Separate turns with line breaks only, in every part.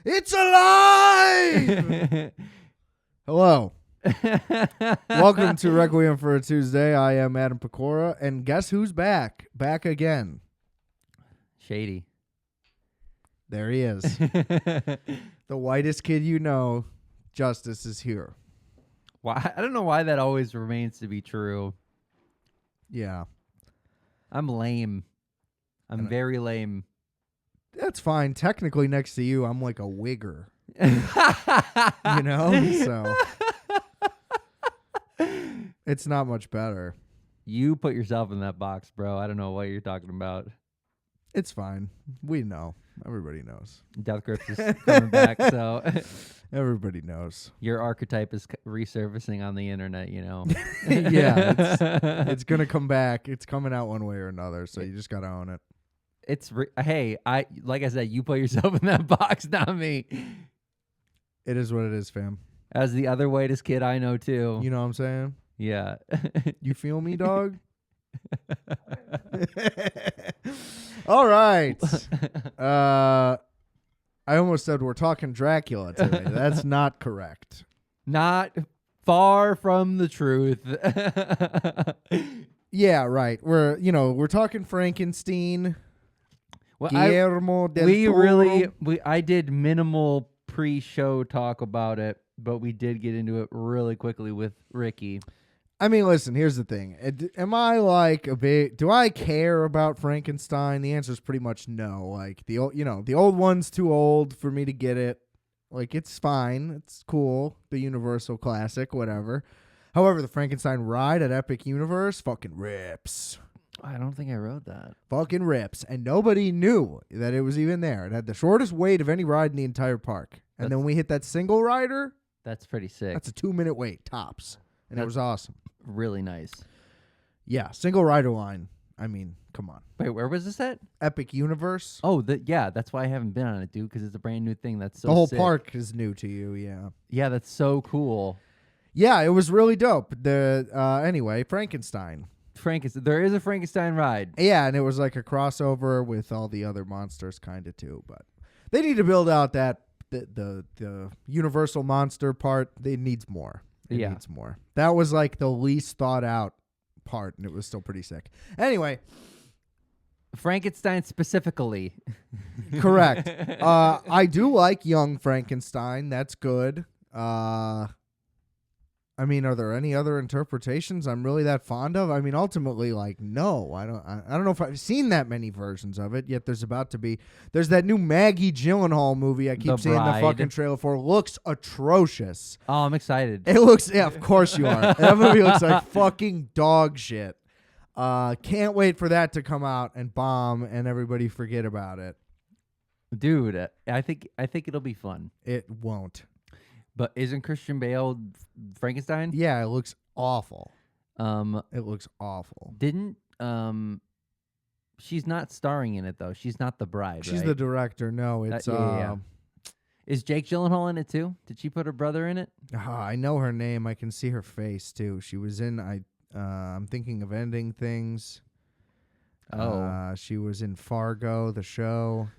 It's alive! Hello. Welcome to Requiem for a Tuesday. I am Adam Pecora, and guess who's back? Back again.
Shady.
There he is. The whitest kid you know, Justice, is here.
Why? I don't know why that always remains to be true.
Yeah.
I'm lame. I'm very lame.
That's fine. Technically, next to you, I'm like a wigger. You know? So it's not much better.
You put yourself in that box, bro. I don't know what you're talking about.
It's fine. We know. Everybody knows.
Death Grips is coming back, so
Everybody knows.
your archetype is resurfacing on the internet, you know.
Yeah, it's going to come back. It's coming out one way or another, so you just got to own it.
Hey, like I said, you put yourself in that box, not me.
It is what it is, fam.
As the other whitest kid I know too.
You know what I'm saying?
Yeah.
You feel me, dog? All right. I almost said we're talking Dracula today. That's not correct.
Not far from the truth.
Yeah, right. We're talking Frankenstein.
Well,
Guillermo del Toro.
I did minimal pre-show talk about it, but we did get into it really quickly with Ricky.
I mean, listen, here's the thing. Am I like do I care about Frankenstein? The answer is pretty much no. Like the old one's too old for me to get it. Like it's fine. It's cool. The Universal classic, whatever. However, the Frankenstein ride at Epic Universe fucking rips.
I don't think I wrote that.
Fucking rips. And nobody knew that it was even there. It had the shortest wait of any ride in the entire park. And then we hit that single rider.
That's pretty sick.
That's a 2-minute wait, tops. And it was awesome.
Really nice.
Yeah, single rider line. I mean, come on.
Wait, where was this at?
Epic Universe.
Oh, that's why I haven't been on it, dude, because it's a brand new thing. That's so
the whole
sick.
park is new to you, yeah.
Yeah, that's so cool.
Yeah, it was really dope. Anyway, Frankenstein.
There is a Frankenstein ride.
Yeah, and it was like a crossover with all the other monsters kind of too, but they need to build out that the Universal monster part. It needs more. It needs more. That was like the least thought out part, and it was still pretty sick. Anyway,
Frankenstein specifically.
Correct. I do like Young Frankenstein. That's good. I mean, are there any other interpretations I'm really that fond of? I mean, ultimately, like, no. I don't know if I've seen that many versions of it, yet there's about to be. There's that new Maggie Gyllenhaal movie I keep seeing the fucking trailer for. Looks atrocious.
Oh, I'm excited.
It looks, yeah, of course you are. That movie looks like fucking dog shit. Can't wait for that to come out and bomb and everybody forget about it.
Dude, I think it'll be fun.
It won't.
But isn't Christian Bale Frankenstein?
Yeah, it looks awful. It looks awful.
She's not starring in it though. She's not the bride.
She's
right?
the director. No, it's
yeah. Is Jake Gyllenhaal in it too? Did she put her brother in it?
I know her name. I can see her face too. She was in. I'm thinking of Ending Things.
Oh,
she was in Fargo, the show.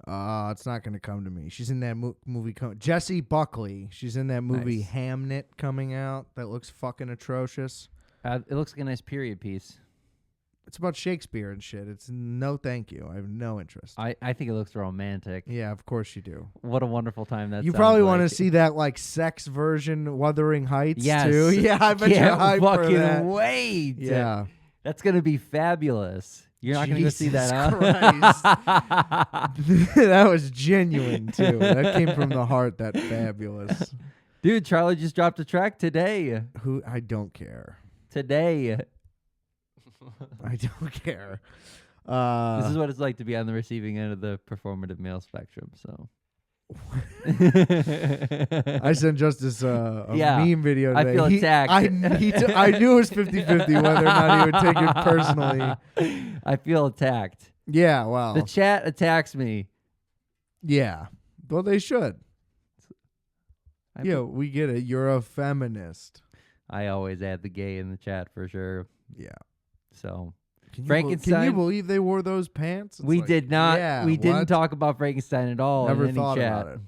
It's not going to come to me. She's in that movie. Jessie Buckley. She's in that movie
Nice.
Hamnet coming out. That looks fucking atrocious.
it looks like a nice period piece.
It's about Shakespeare and shit. It's no thank you. I have no interest.
I think it looks romantic.
Yeah, of course you do.
What a wonderful time that
You
sounds
probably want to
like.
see that like sex version Wuthering Heights
Yes.
too. Yeah, I bet you're hyped for
fucking
that.
wait.
Yeah.
That's going to be fabulous. You're not going to go see that,
Jesus
huh?
That was genuine too. That came from the heart. That fabulous.
Dude, Charlie just dropped a track today.
Who I don't care.
Today.
I don't care.
This is what it's like to be on the receiving end of the performative male spectrum. So
I sent Justice a
Yeah,
meme video today.
I feel attacked.
I knew it was 50-50 whether or not he would take it personally.
I feel attacked.
Yeah, well.
The chat attacks me.
Yeah. Well, they should. Yeah, we get it. You're a feminist.
I always add the gay in the chat for sure.
Yeah.
So Frankenstein.
Can you believe they wore those pants?
We did not.
Yeah,
we didn't
what?
talk about Frankenstein at all.
Never
in any
thought
chat.
about it.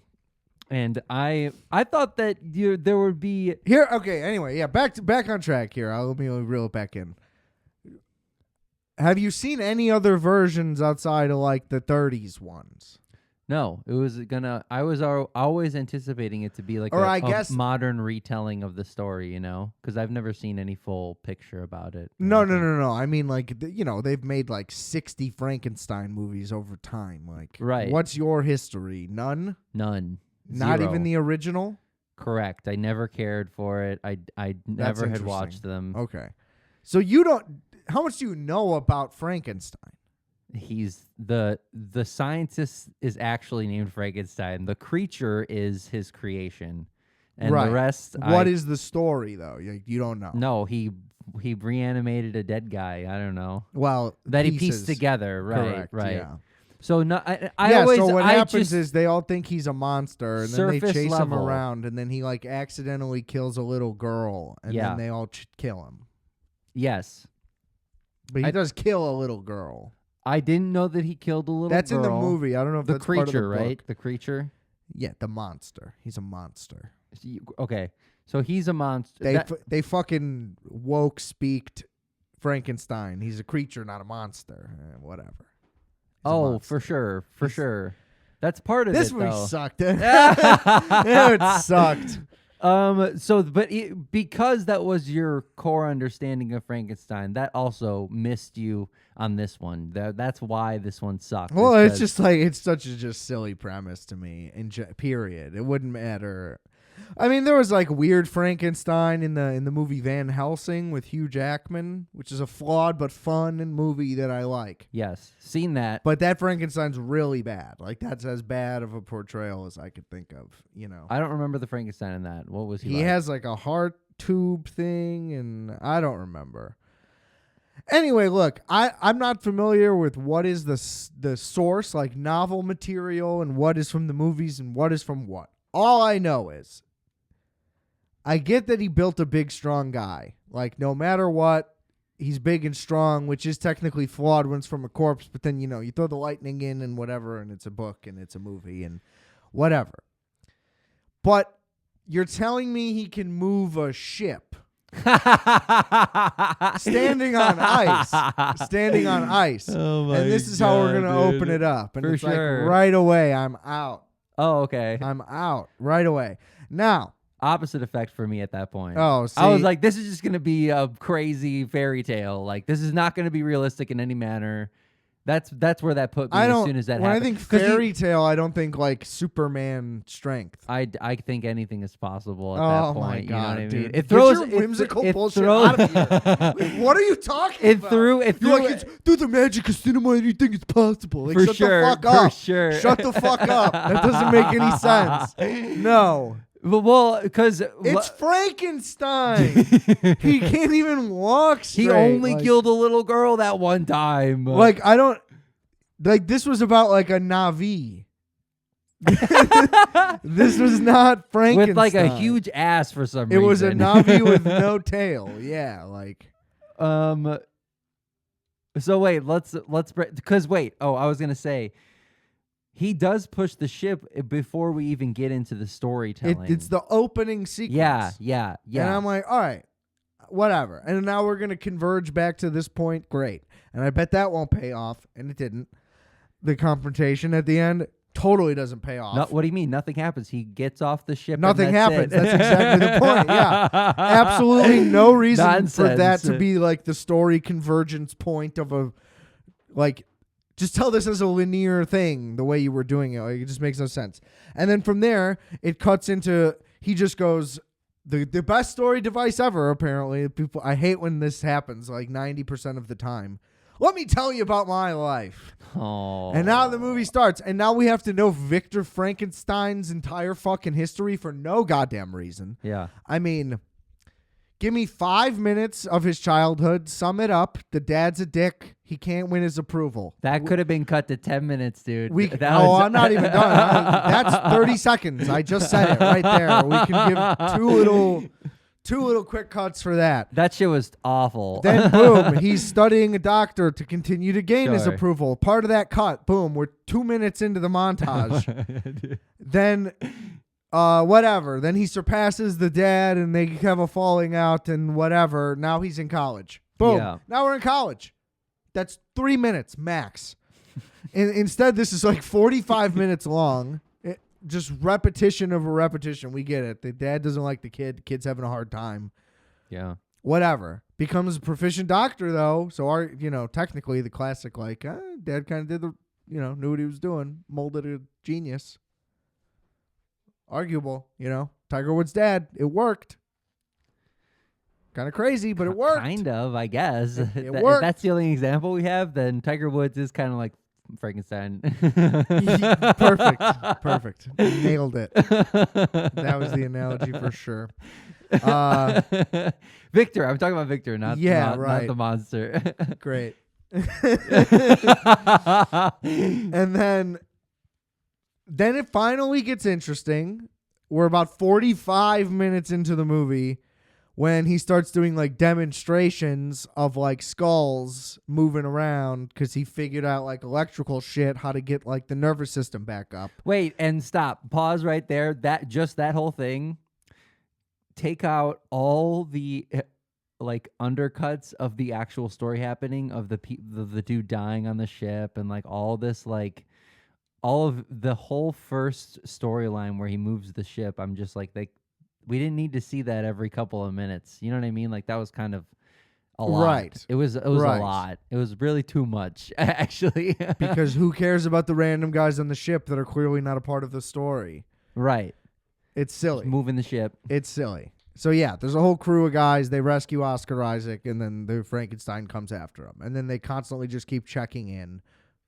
And I thought that there would be
Here, okay. Anyway, yeah, back on track here. Let me reel it back in. Have you seen any other versions outside of like the 30s ones?
No. It was gonna. I was always anticipating it to be like
Or
a
I guess
modern retelling of the story. Because I've never seen any full picture about it.
No. I mean, like they've made like 60 Frankenstein movies over time. Like,
Right.
What's your history? None.
None.
Not
Zero.
even the original.
Correct. I never cared for it. I never had watched them.
Okay, so you don't. How much do you know about Frankenstein?
He's the scientist is actually named Frankenstein. The creature is his creation, and
Right.
the rest.
What is the story though? You don't know.
No, he reanimated a dead guy. I don't know
Well,
that he
pieces.
pieced together. Right,
Correct,
right.
Yeah.
So no, I
Yeah,
always.
so what
I
happens
just,
is they all think he's a monster, and then they
Surface
chase him
level.
around, and then he like accidentally kills a little girl, and
Yeah.
then they all kill him.
yes.
But he does kill a little girl.
I didn't know that he killed a little
That's
girl.
in the movie. I don't know if
The
that's part of the
creature,
book.
right? The creature.
Yeah, the monster. He's a monster.
Okay, so he's a monster.
They fucking woke speaked Frankenstein. He's a creature, not a monster. Whatever. He's a
Oh,
monster.
for sure, for sure. That's part of
This
it,
movie
though.
sucked. It sucked.
Because that was your core understanding of Frankenstein, that also missed you on this one. That's why this one sucked.
Well,
is
it's
'cause-
just like it's such a just silly premise to me. Period. It wouldn't matter. I mean, there was like weird Frankenstein in the movie Van Helsing with Hugh Jackman, which is a flawed but fun movie that I like.
yes, seen that.
But that Frankenstein's really bad. Like that's as bad of a portrayal as I could think of.
I don't remember the Frankenstein in that. What was he?
He
like?
has like a heart tube thing, and I don't remember. Anyway, look, I'm not familiar with what is the source, like novel material, and what is from the movies and what is from what. All I know is I get that he built a big, strong guy. Like, no matter what, he's big and strong, which is technically flawed when it's from a corpse. But then, you throw the lightning in and whatever, and it's a book and it's a movie and whatever. But you're telling me he can move a ship standing on ice.
Oh
and this is how we're going to open it up. And
For
it's
sure.
like, right away, I'm out.
Oh, okay.
I'm out right away. Now,
Opposite effect for me at that point.
oh, see,
I was like, this is just going to be a crazy fairy tale. Like, this is not going to be realistic in any manner. That's where that put me as soon as that
when
happened.
I think fairy tale, I don't think like Superman strength.
I think anything is possible at
Oh
that point.
my
You know what I
God,
mean?
dude.
It
Get
throws
your whimsical
it
bullshit
throws,
out of here. What are you talking
It
about?
threw it
You're
threw
like, it's through the magic of cinema, anything is possible. Like,
for
shut
sure,
the fuck
for
up.
sure.
Shut the fuck up. That doesn't make any sense. No.
Well, because
It's Frankenstein. He can't even walk straight.
he only
like,
killed a little girl that one time.
Like, I don't. Like, this was about like a Navi. This was not Frankenstein.
with like a huge ass for some
It
reason.
was a Navi with no tail. Yeah, like.
So wait, let's because wait. Oh, I was gonna say, he does push the ship before we even get into the storytelling.
It's the opening sequence.
Yeah.
And I'm like, all right, whatever. And now we're going to converge back to this point. Great. And I bet that won't pay off. And it didn't. The confrontation at the end totally doesn't pay off.
No, what do you mean? Nothing happens. He gets off the ship.
Nothing
and that's
happens.
it.
That's exactly the point. Yeah. Absolutely no reason for that
Nonsense.
to be like the story convergence point of a, like, just tell this as a linear thing the way you were doing it. Like, it just makes no sense. And then from there, it cuts into, he just goes, the best story device ever, apparently. People, I hate when this happens, like 90% of the time. Let me tell you about my life.
Oh.
And now the movie starts, and now we have to know Victor Frankenstein's entire fucking history for no goddamn reason.
Yeah.
I mean, give me 5 minutes of his childhood, sum it up. The dad's a dick. He can't win his approval.
That could have been cut to 10 minutes, dude.
I'm not even done. That's 30 seconds. I just said it right there. We can give 2 little quick cuts for that.
That shit was awful.
Then boom, he's studying a doctor to continue to gain his
Sure.
approval. Part of that cut, boom, we're 2 minutes into the montage. Then whatever. Then he surpasses the dad and they have a falling out and whatever. Now he's in college. Boom.
Yeah.
Now we're in college. That's 3 minutes max. Instead, this is like 45 minutes long. Just repetition of a repetition. We get it. The dad doesn't like the kid. The kid's having a hard time.
Yeah.
Whatever. Becomes a proficient doctor though. So technically the classic dad kind of did knew what he was doing. Molded a genius. Arguable, Tiger Woods' dad. It worked. Kind of crazy, but it worked.
Kind of, I guess.
It worked.
If that's the only example we have, then Tiger Woods is kind of like Frankenstein.
Perfect. Nailed it. That was the analogy for sure.
Victor. I'm talking about Victor, not the monster.
Great. And then it finally gets interesting. We're about 45 minutes into the movie when he starts doing like demonstrations of like skulls moving around because he figured out like electrical shit, how to get like the nervous system back up.
Wait, and stop. Pause right there. That whole thing. Take out all the like undercuts of the actual story happening of the dude dying on the ship and like all this like all of the whole first storyline where he moves the ship. I'm just like we didn't need to see that every couple of minutes. You know what I mean? Like that was kind of a lot.
Right.
It was
Right.
a lot. It was really too much, actually.
Because who cares about the random guys on the ship that are clearly not a part of the story?
Right.
It's silly.
Just moving the ship.
It's silly. So yeah, there's a whole crew of guys. They rescue Oscar Isaac, and then the Frankenstein comes after him, and then they constantly just keep checking in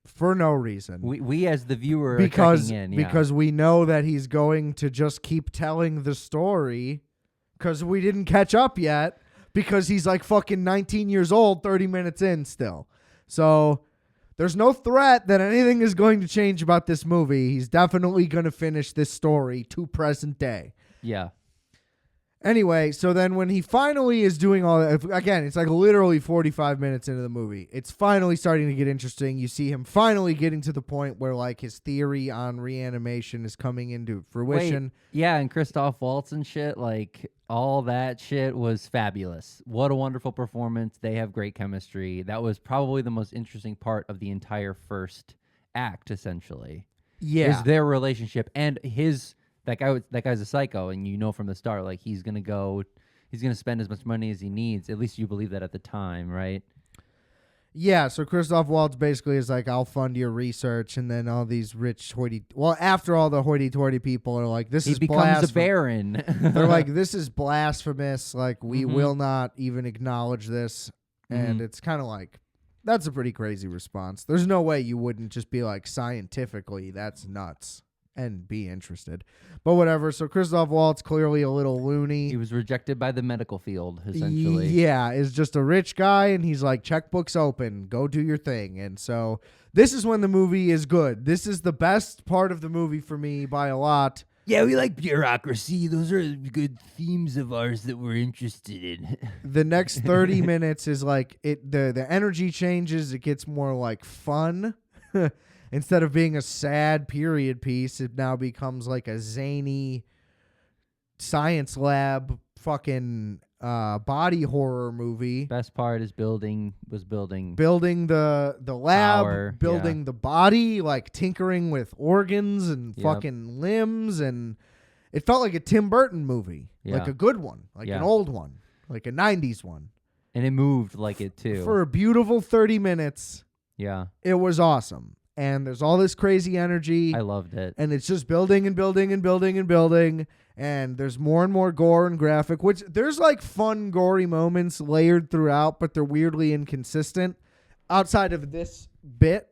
for no reason.
We as the viewer are checking in, yeah.
Because we know that he's going to just keep telling the story because we didn't catch up yet because he's like fucking 19 years old 30 minutes in still. So there's no threat that anything is going to change about this movie. He's definitely going to finish this story to present day.
Yeah.
Anyway, so then when he finally is doing all that, again, it's like literally 45 minutes into the movie. It's finally starting to get interesting. You see him finally getting to the point where like his theory on reanimation is coming into fruition.
Wait, yeah, and Christoph Waltz and shit, like all that shit was fabulous. What a wonderful performance. They have great chemistry. That was probably the most interesting part of the entire first act, essentially.
Yeah.
Is their relationship and his... That guy's a psycho, and from the start, like he's gonna spend as much money as he needs. At least you believe that at the time, right?
Yeah. So Christoph Waltz basically is like, "I'll fund your research," and then all these rich after all the hoity-toity people are like, "This is blasphemous."
He becomes a baron.
They're like, "This is blasphemous. Like we will not even acknowledge this," and it's kind of like. That's a pretty crazy response. There's no way you wouldn't just be like, scientifically, that's nuts. And be interested. But whatever. So Christoph Waltz, clearly a little loony.
He was rejected by the medical field, essentially.
Yeah, is just a rich guy, and he's like, checkbooks open, go do your thing. And so this is when the movie is good. This is the best part of the movie for me by a lot.
Yeah, we like bureaucracy. Those are good themes of ours that we're interested in.
The next 30 minutes is like the energy changes. It gets more like fun. Instead of being a sad period piece, it now becomes like a zany science lab fucking body horror movie.
Best part is building
the lab,
power,
building the body, like tinkering with organs and fucking limbs, and it felt like a Tim Burton movie, like a good one, like an old one, like a 90s one.
And it moved like it too.
For a beautiful 30 minutes.
Yeah.
It was awesome. And there's all this crazy energy.
I loved it.
And it's just building and building and building and building. And there's more and more gore and graphic, which there's like fun, gory moments layered throughout, but they're weirdly inconsistent. Outside of this bit,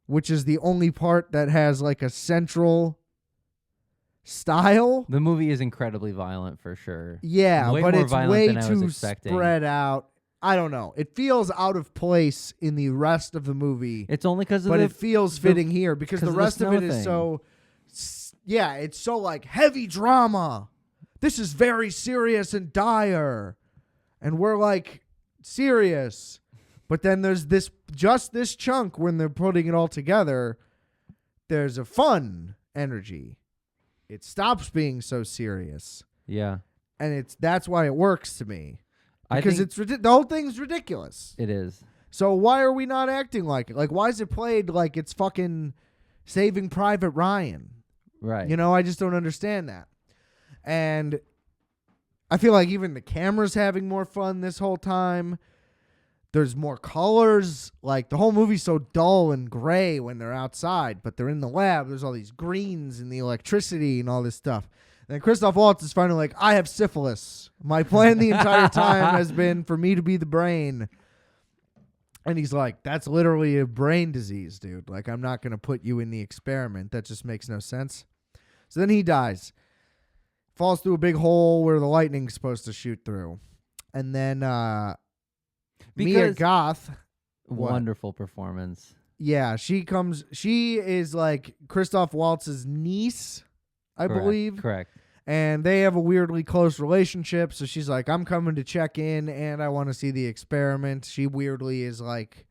which is the only part that has like a central style.
The movie is incredibly violent for sure.
Yeah,
way
but
more
it's
violent
way
than I was
too
expecting.
spread out. I don't know. It feels out of place in the rest of the movie.
It's only because of
it feels fitting here because the rest of it is
thing.
so, it's so like heavy drama. this is very serious and dire. And we're like, serious. But then there's this chunk when they're putting it all together, there's a fun energy. It stops being so serious.
Yeah.
And that's why it works to me. Because the whole thing's ridiculous.
It is.
So why are we not acting like it? Like, why is it played like it's fucking Saving Private Ryan?
Right.
You know, I just don't understand that. And I feel like even the camera's having more fun this whole time. There's more colors. Like, the whole movie's so dull and gray when they're outside, but they're in the lab. There's all these greens and the electricity and all this stuff. And then Christoph Waltz is finally like, I have syphilis. My plan the entire time has been for me to be the brain. And he's like, that's literally a brain disease, dude. Like, I'm not going to put you in the experiment. That just makes no sense. So then he dies. Falls through a big hole where the lightning's supposed to shoot through. And then Mia Goth.
Wonderful performance.
Yeah, she is like Christoph Waltz's niece, I believe.
Correct.
And they have a weirdly close relationship. So she's like, I'm coming to check in and I want to see the experiment. She weirdly is like,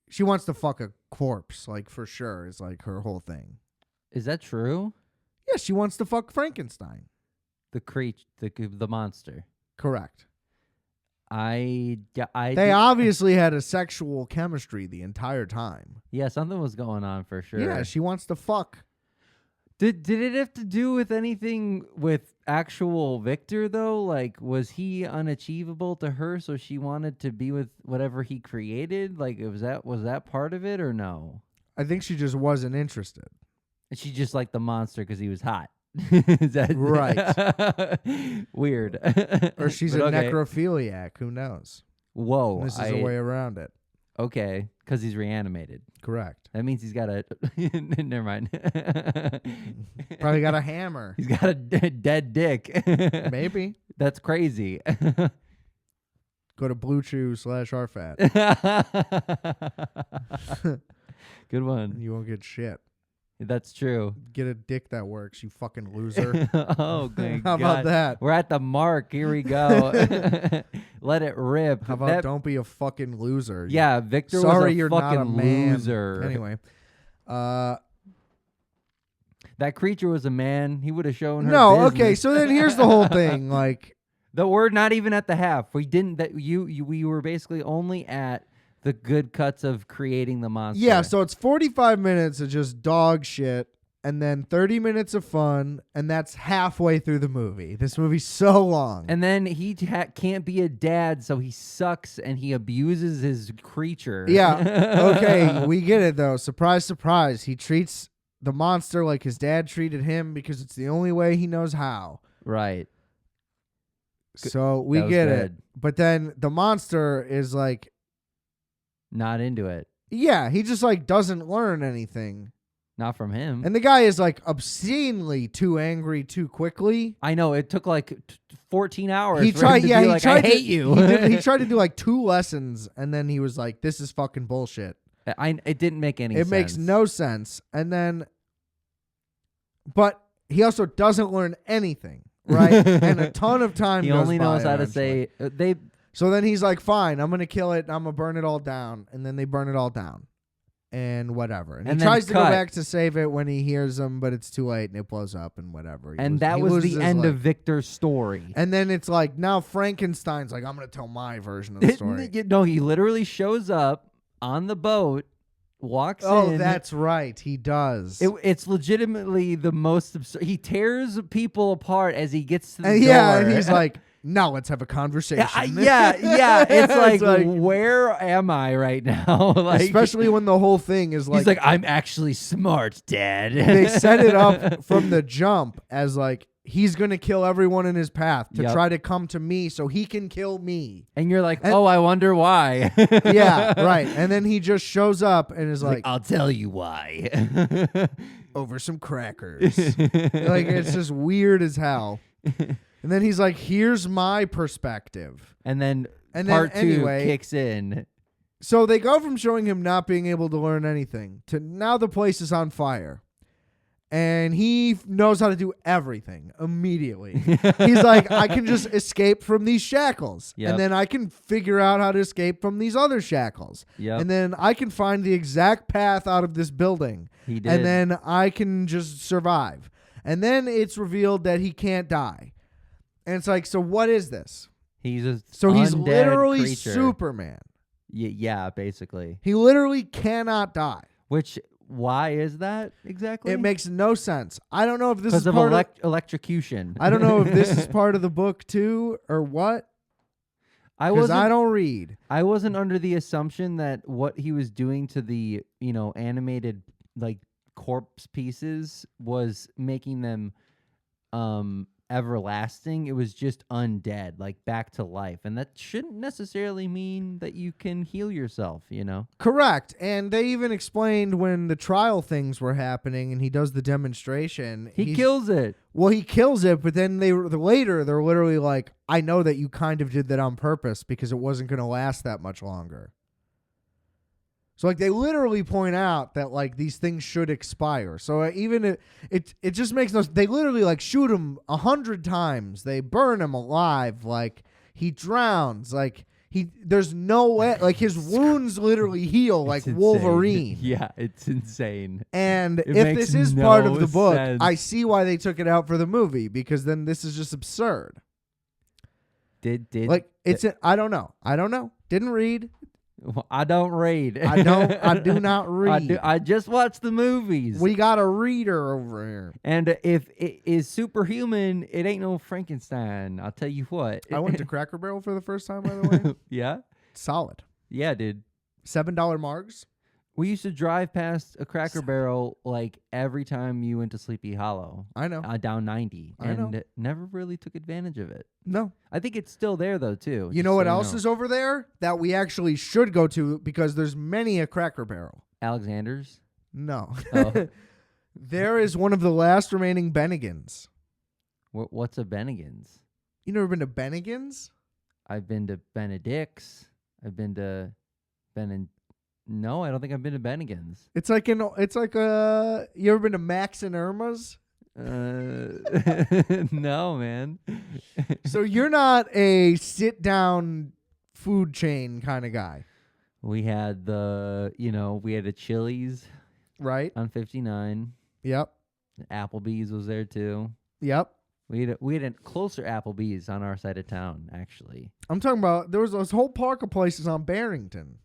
she wants to fuck a corpse, like, for sure, is like her whole thing.
Is that true?
Yeah, she wants to fuck Frankenstein.
The monster.
Correct.
They
obviously had a sexual chemistry the entire time.
Yeah, something was going on for sure.
Yeah, she wants to fuck.
Did it have to do with anything with actual Victor, though? Like, was he unachievable to her, so she wanted to be with whatever he created? Like, was that part of it, or no?
I think she just wasn't interested.
And she just liked the monster because he was hot. Is that
right?
Weird.
Or she's a necrophiliac. Who knows?
Whoa.
This is a way around it.
Okay, because he's reanimated.
Correct.
That means he's got a... Never mind.
Probably got a hammer.
He's got a dead dick.
Maybe.
That's crazy.
Go to BlueChew/RFAT.
Good one.
You won't get shit.
That's true.
Get a dick that works, you fucking loser.
Oh, my
How about that?
We're at the mark. Here we go. Let it rip.
How about don't be a fucking loser?
Yeah, Victor
Sorry,
was a
you're
fucking
not a man.
loser.
Anyway.
That creature was a man. He would have shown her
No,
business.
okay, so then here's the whole thing. Like,
we're not even at the half. We didn't. We were basically only at the good cuts of creating the monster.
yeah, so it's 45 minutes of just dog shit, and then 30 minutes of fun, and that's halfway through the movie. This movie's so long.
And then he can't be a dad, so he sucks and he abuses his creature.
Yeah, okay, we get it, though. Surprise, surprise. He treats the monster like his dad treated him because it's the only way he knows how.
Right.
So we get it.
good.
But then the monster is like,
Not into it.
yeah, he just like doesn't learn anything.
Not from him.
And the guy is like obscenely too angry too quickly.
I know it took like 14 hours.
He
for
tried,
him to
yeah,
be
he
like,
tried.
I hate you.
He tried to do like 2 lessons, and then he was like, "This is fucking bullshit."
It didn't make any sense.
It makes no sense. And then, but he also doesn't learn anything, right? And a ton of time.
He
goes
only knows
by
how to
eventually.
say
So then he's like, "Fine, I'm gonna kill it. I'm gonna burn it all down." And then they burn it all down, and whatever. And he
then
tries to go
cut.
back to save it when he hears them, but it's too late, and it blows up, and whatever.
that
he
was
loses
the
his
end
leg.
of Victor's story.
And then it's like now Frankenstein's like, I'm gonna tell my version of the story.
No, he literally shows up on the boat, walks in.
Oh, that's right, he does.
It's legitimately the most absurd. He tears people apart as he gets to the door.
Yeah, and he's like, now let's have a conversation.
Yeah. It's like, where am I right now? Like,
especially when the whole thing is like,
he's like, I'm actually smart, Dad.
they set it up from the jump as like he's gonna kill everyone in his path to try to come to me so he can kill me.
And you're like, oh, I wonder why.
Yeah, right. And then he just shows up and is like,
I'll tell you why.
over some crackers. Like, it's just weird as hell. And then he's like, here's my perspective.
And then
Part
2 kicks in.
So they go from showing him not being able to learn anything to now the place is on fire. And he knows how to do everything immediately. He's like, I can just escape from these shackles.
Yep.
And then I can figure out how to escape from these other shackles.
Yep.
And then I can find the exact path out of this building.
He did.
And then I can just survive. And then it's revealed that he can't die. And it's like, so what is this?
He's a
So he's
undead
literally
creature.
Superman.
Yeah, basically.
He literally cannot die.
Which, why is that exactly?
It makes no sense. I don't know if this is
because of
part of
electrocution.
I don't know if this is part of the book too or what. Because I don't read.
I wasn't under the assumption that what he was doing to the animated like corpse pieces was making them everlasting. It was just undead, like back to life, and that shouldn't necessarily mean that you can heal yourself.
Correct. And they even explained when the trial things were happening and he does the demonstration.
He kills it.
Well, he kills it, but then later they're literally like, I know that you kind of did that on purpose because it wasn't going to last that much longer. So like they literally point out that like these things should expire. So even it just makes no. They literally like shoot him 100 times. They burn him alive. Like he drowns. Like there's no way. Like his wounds literally heal like
insane.
Wolverine.
Yeah, it's insane.
And
It
if
makes
this is
no
part of the book,
sense.
I see why they took it out for the movie because then this is just absurd. I don't know. Didn't read.
I don't read.
I do not read.
I just watch the movies.
We got a reader over here.
And if it is superhuman, it ain't no Frankenstein. I'll tell you what.
I went to Cracker Barrel for the first time, by the way.
Yeah?
Solid.
Yeah, dude.
$7 margs.
We used to drive past a Cracker Barrel like every time you went to Sleepy Hollow.
I know.
Down 90.
I know.
And never really took advantage of it.
No.
I think it's still there, though, too.
You know what else is over there that we actually should go to because there's many a Cracker Barrel?
Alexander's?
No.
Oh.
There is one of the last remaining Bennigan's.
What's a Bennigan's?
You never been to Bennigan's?
I've been to Benedict's. I've been to No, I don't think I've been to Bennigan's.
It's like you ever been to Max and Irma's?
No, man.
So you're not a sit down food chain kind of guy,
We had we had a Chili's
right?
on 59.
Yep.
Applebee's was there too.
Yep.
We had a closer Applebee's on our side of town, actually.
I'm talking about there was this whole park of places on Barrington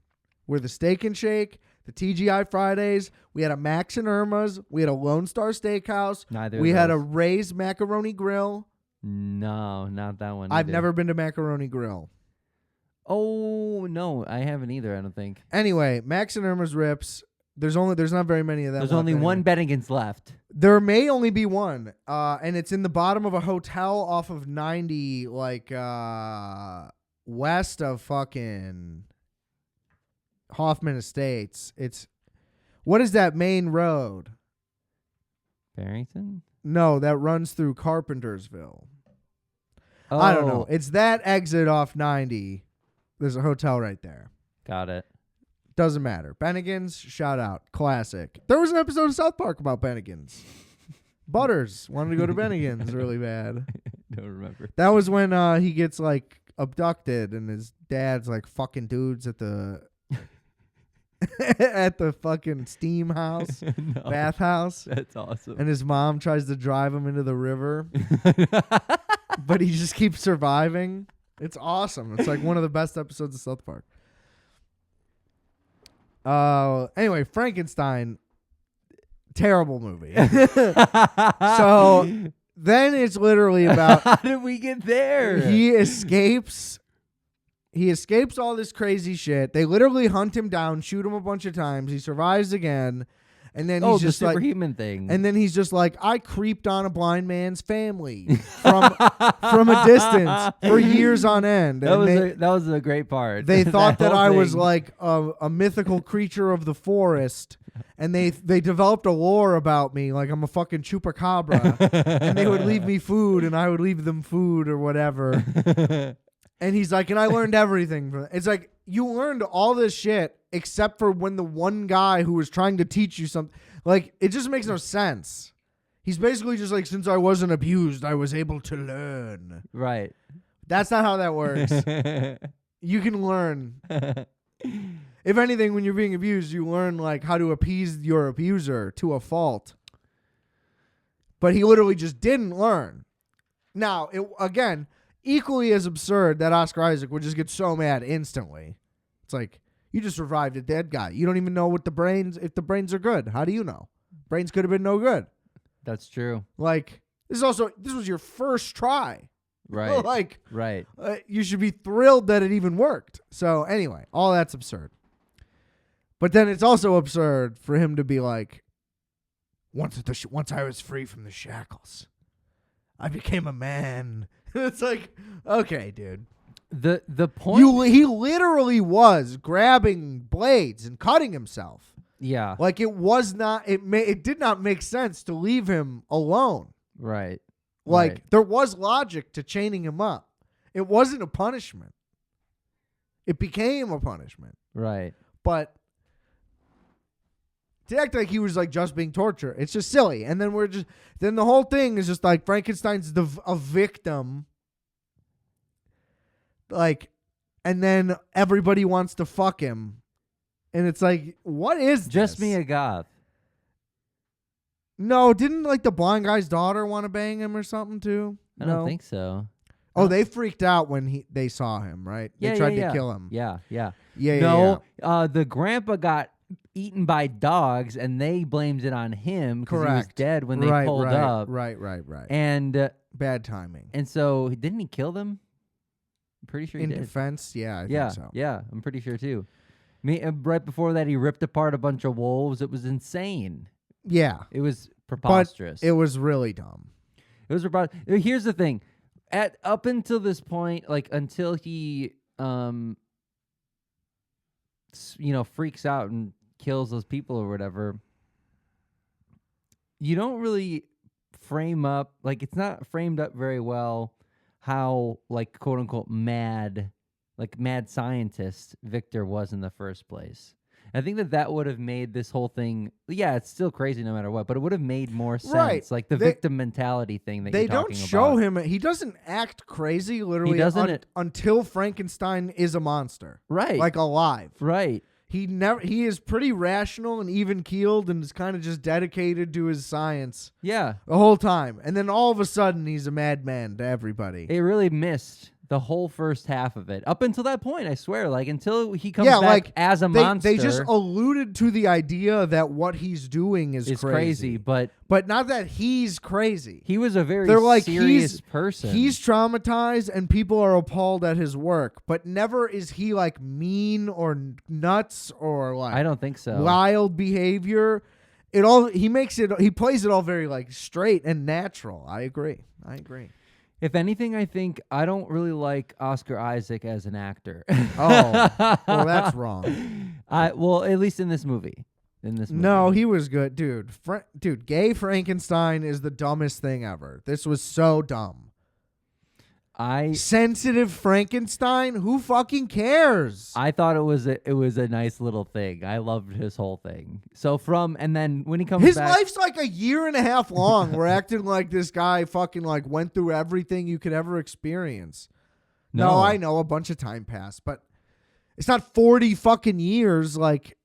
where the Steak and Shake, the TGI Fridays, we had a Max and Irma's, we had a Lone Star Steakhouse, we had a Ray's Macaroni Grill.
No, not that one.
I've
either.
never been to Macaroni Grill.
Oh, no, I haven't either, I don't think.
Anyway, Max and Irma's Rips. There's not very many of them.
There's only one Bennigan's left.
There may only be one, and it's in the bottom of a hotel off of 90, like west of fucking Hoffman Estates. What is that main road?
Barrington?
No, that runs through Carpentersville.
Oh,
I don't know. It's that exit off 90. There's a hotel right there.
Got it.
Doesn't matter. Bennigan's, shout out. Classic. There was an episode of South Park about Bennigan's. Butters wanted to go to Bennigan's really bad.
Don't remember.
That was when he gets like abducted and his dad's like fucking dudes at the at the fucking steam house,
No,
bathhouse.
that's awesome.
And his mom tries to drive him into the river, but he just keeps surviving. It's awesome. It's like one of the best episodes of South Park. Anyway, Frankenstein, terrible movie. So then it's literally about
how did we get there?
He escapes all this crazy shit. They literally hunt him down, shoot him a bunch of times. He survives again. And then he's just
the
like
superhuman thing.
And then he's just like, I creeped on a blind man's family from a distance for years on end.
That was a great part.
They thought that I was
thing.
like a mythical creature of the forest, and they developed a lore about me, like I'm a fucking chupacabra, and they would leave me food, and I would leave them food or whatever. And he's like, and I learned everything from it. It's like, you learned all this shit except for when the one guy who was trying to teach you something, like, it just makes no sense. He's basically just like, since I wasn't abused, I was able to learn.
Right.
That's not how that works. You can learn. If anything, when you're being abused, you learn like how to appease your abuser to a fault. But he literally just didn't learn. Now, again, equally as absurd that Oscar Isaac would just get so mad instantly. It's like, you just revived a dead guy. You don't even know if the brains are good. How do you know? Brains could have been no good.
That's true.
Like, this was your first try.
Right.
Like,
right.
You should be thrilled that it even worked. So anyway, all that's absurd. But then it's also absurd for him to be like, once I was free from the shackles, I became a man. It's like, okay, dude.
The point
He literally was grabbing blades and cutting himself.
Yeah.
Like it did not make sense to leave him alone.
Right.
Like
right.
there was logic to chaining him up. It wasn't a punishment. It became a punishment.
Right.
But to act like he was like just being tortured, it's just silly. And then then the whole thing is just like Frankenstein's a victim. Like, and then everybody wants to fuck him. And it's like, what is
Just
this?
me a goth.
No, didn't like the blind guy's daughter want to bang him or something too?
I don't think so.
Oh, they freaked out when they saw him, right?
Yeah,
they tried
yeah.
to kill him.
Yeah.
No,
the grandpa got eaten by dogs, and they blamed it on him because he was dead when they pulled up.
Right.
And
bad timing.
And so, didn't he kill them? I'm pretty sure he did.
In defense, yeah, I think so.
Yeah, I'm pretty sure too. Right before that, he ripped apart a bunch of wolves. It was insane.
Yeah.
It was preposterous.
But it was really dumb.
It was preposterous. Here's the thing. Up until this point, like until he, freaks out and kills those people or whatever, you don't really frame up, like it's not framed up very well how, like, quote unquote mad scientist Victor was in the first place. I think that would have made this whole thing, yeah, it's still crazy no matter what, but it would have made more sense.
Right.
Like the victim mentality thing that
they
you're talking about.
don't show him. He doesn't act crazy literally until Frankenstein is a monster.
Right.
Like alive.
Right.
He is pretty rational and even keeled and is kind of just dedicated to his science.
Yeah.
The whole time. And then all of a sudden he's a madman to everybody.
It really missed the whole first half of it. Up until that point, I swear, like until he comes back as a monster.
They just alluded to the idea that what he's doing is crazy.
But
not that he's crazy.
He was a very serious person.
He's traumatized and people are appalled at his work, but never is he like mean or nuts or like
I don't think so.
Wild behavior. He plays it all very like straight and natural. I agree.
If anything, I think I don't really like Oscar Isaac as an actor.
Oh, well, that's wrong.
Well, at least in this movie.
No, he was good, dude. Gay Frankenstein is the dumbest thing ever. This was so dumb. Sensitive Frankenstein? Who fucking cares?
I thought it was a nice little thing. I loved his whole thing. So and then when he comes
his
back,
life's like a year and a half long. We're acting like this guy fucking like went through everything you could ever experience. No, I know a bunch of time passed, but it's not 40 fucking years. Like,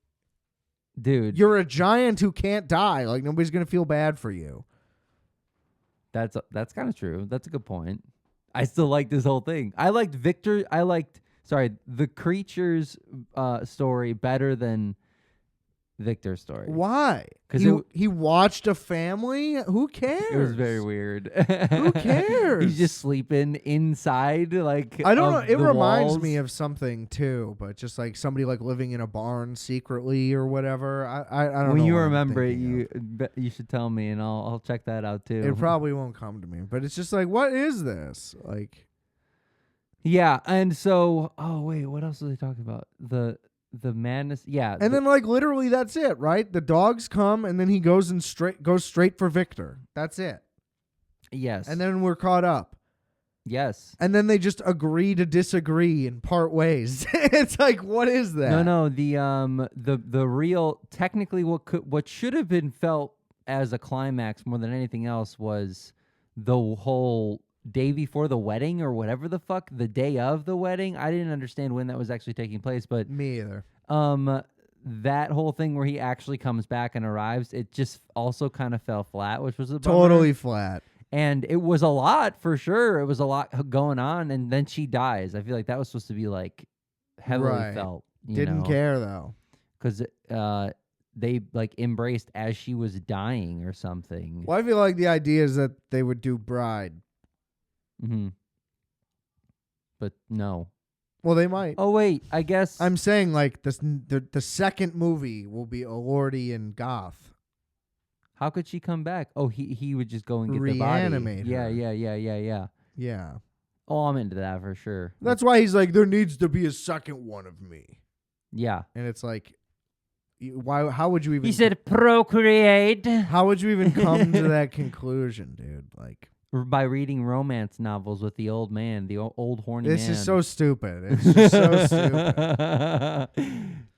dude,
you're a giant who can't die. Like nobody's gonna feel bad for you.
That's kind of true. That's a good point. I still like this whole thing. I liked the creature's story better than Victor's story.
Why? Because he watched a family? Who cares?
It was very weird.
Who cares?
He's just sleeping inside, like,
I don't know. It reminds
walls.
me of something too, but just like somebody like living in a barn secretly or whatever. I don't know.
When you remember it, you should tell me, and I'll check that out too.
It probably won't come to me, but it's just like, what is this? Like,
yeah, and so, oh wait, what else are they talking about? The madness, yeah.
And then like literally that's it, right? The dogs come and then he goes straight for Victor. That's it.
Yes.
And then we're caught up.
Yes.
And then they just agree to disagree and part ways. It's like, what is that?
No, the real technically what should have been felt as a climax more than anything else was the whole day before the wedding or whatever the fuck, the day of the wedding. I didn't understand when that was actually taking place, but
Me either.
that whole thing where he actually comes back and arrives, it just also kind of fell flat, which was a bummer.
Totally flat.
And it was a lot for sure. It was a lot going on, and then she dies. I feel like that was supposed to be like heavily felt.
Didn't care though,
because they like embraced as she was dying or something.
Well, I feel like the idea is that they would do bride.
Mm-hmm. But no.
Well, they might.
Oh wait, I guess
I'm saying like the second movie will be Elordi and Goth.
How could she come back? Oh, he would just go and get
Reanimate
the body.
her.
Yeah. Oh, I'm into that for sure.
That's why he's like, there needs to be a second one of me.
Yeah.
And it's like, why? How would you even?
He said procreate.
How would you even come to that conclusion, dude? Like
by reading romance novels with the old man, the old horny
this
man.
is so stupid. It's just so stupid.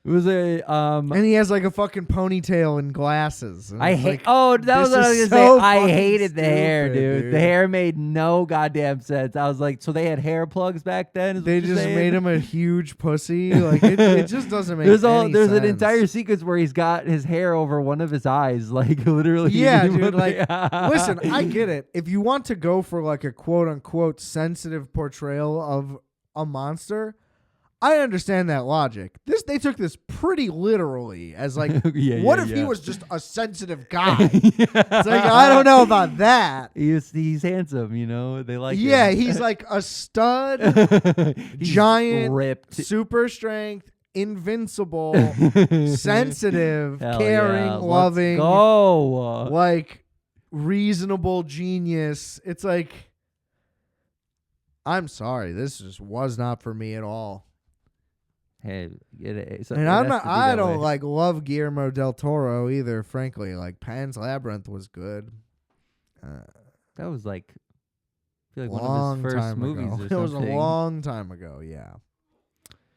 It was a
and he has like a fucking ponytail and glasses. And
I
it's
hate.
like,
Oh, that was what I was
this
gonna
is
say.
so
I
fucking
hated the hair,
stupid,
dude. The hair made no goddamn sense. I was like, so they had hair plugs back then. Is what
They
you're
just
saying?
made him a huge pussy. Like it just doesn't make any sense.
There's an entire sequence where he's got his hair over one of his eyes, like literally.
Yeah, dude. Like, listen, I get it. If you want to go for like a quote unquote sensitive portrayal of a monster, I understand that logic. They took this pretty literally as like, what if he was just a sensitive guy? It's like, I don't know about that.
He's handsome, you know. They like
Yeah,
him.
he's like a stud, giant,
ripped,
super strength, invincible, sensitive,
Hell
caring,
yeah.
loving,
Let's go.
like reasonable genius. It's like, I'm sorry, this just was not for me at all.
Hey,
And I don't like love Guillermo del Toro either, frankly. Like Pan's Labyrinth was good.
That was like, I feel like
long
one of his first
time
movies
ago.
or
It
something.
was a long time ago, yeah.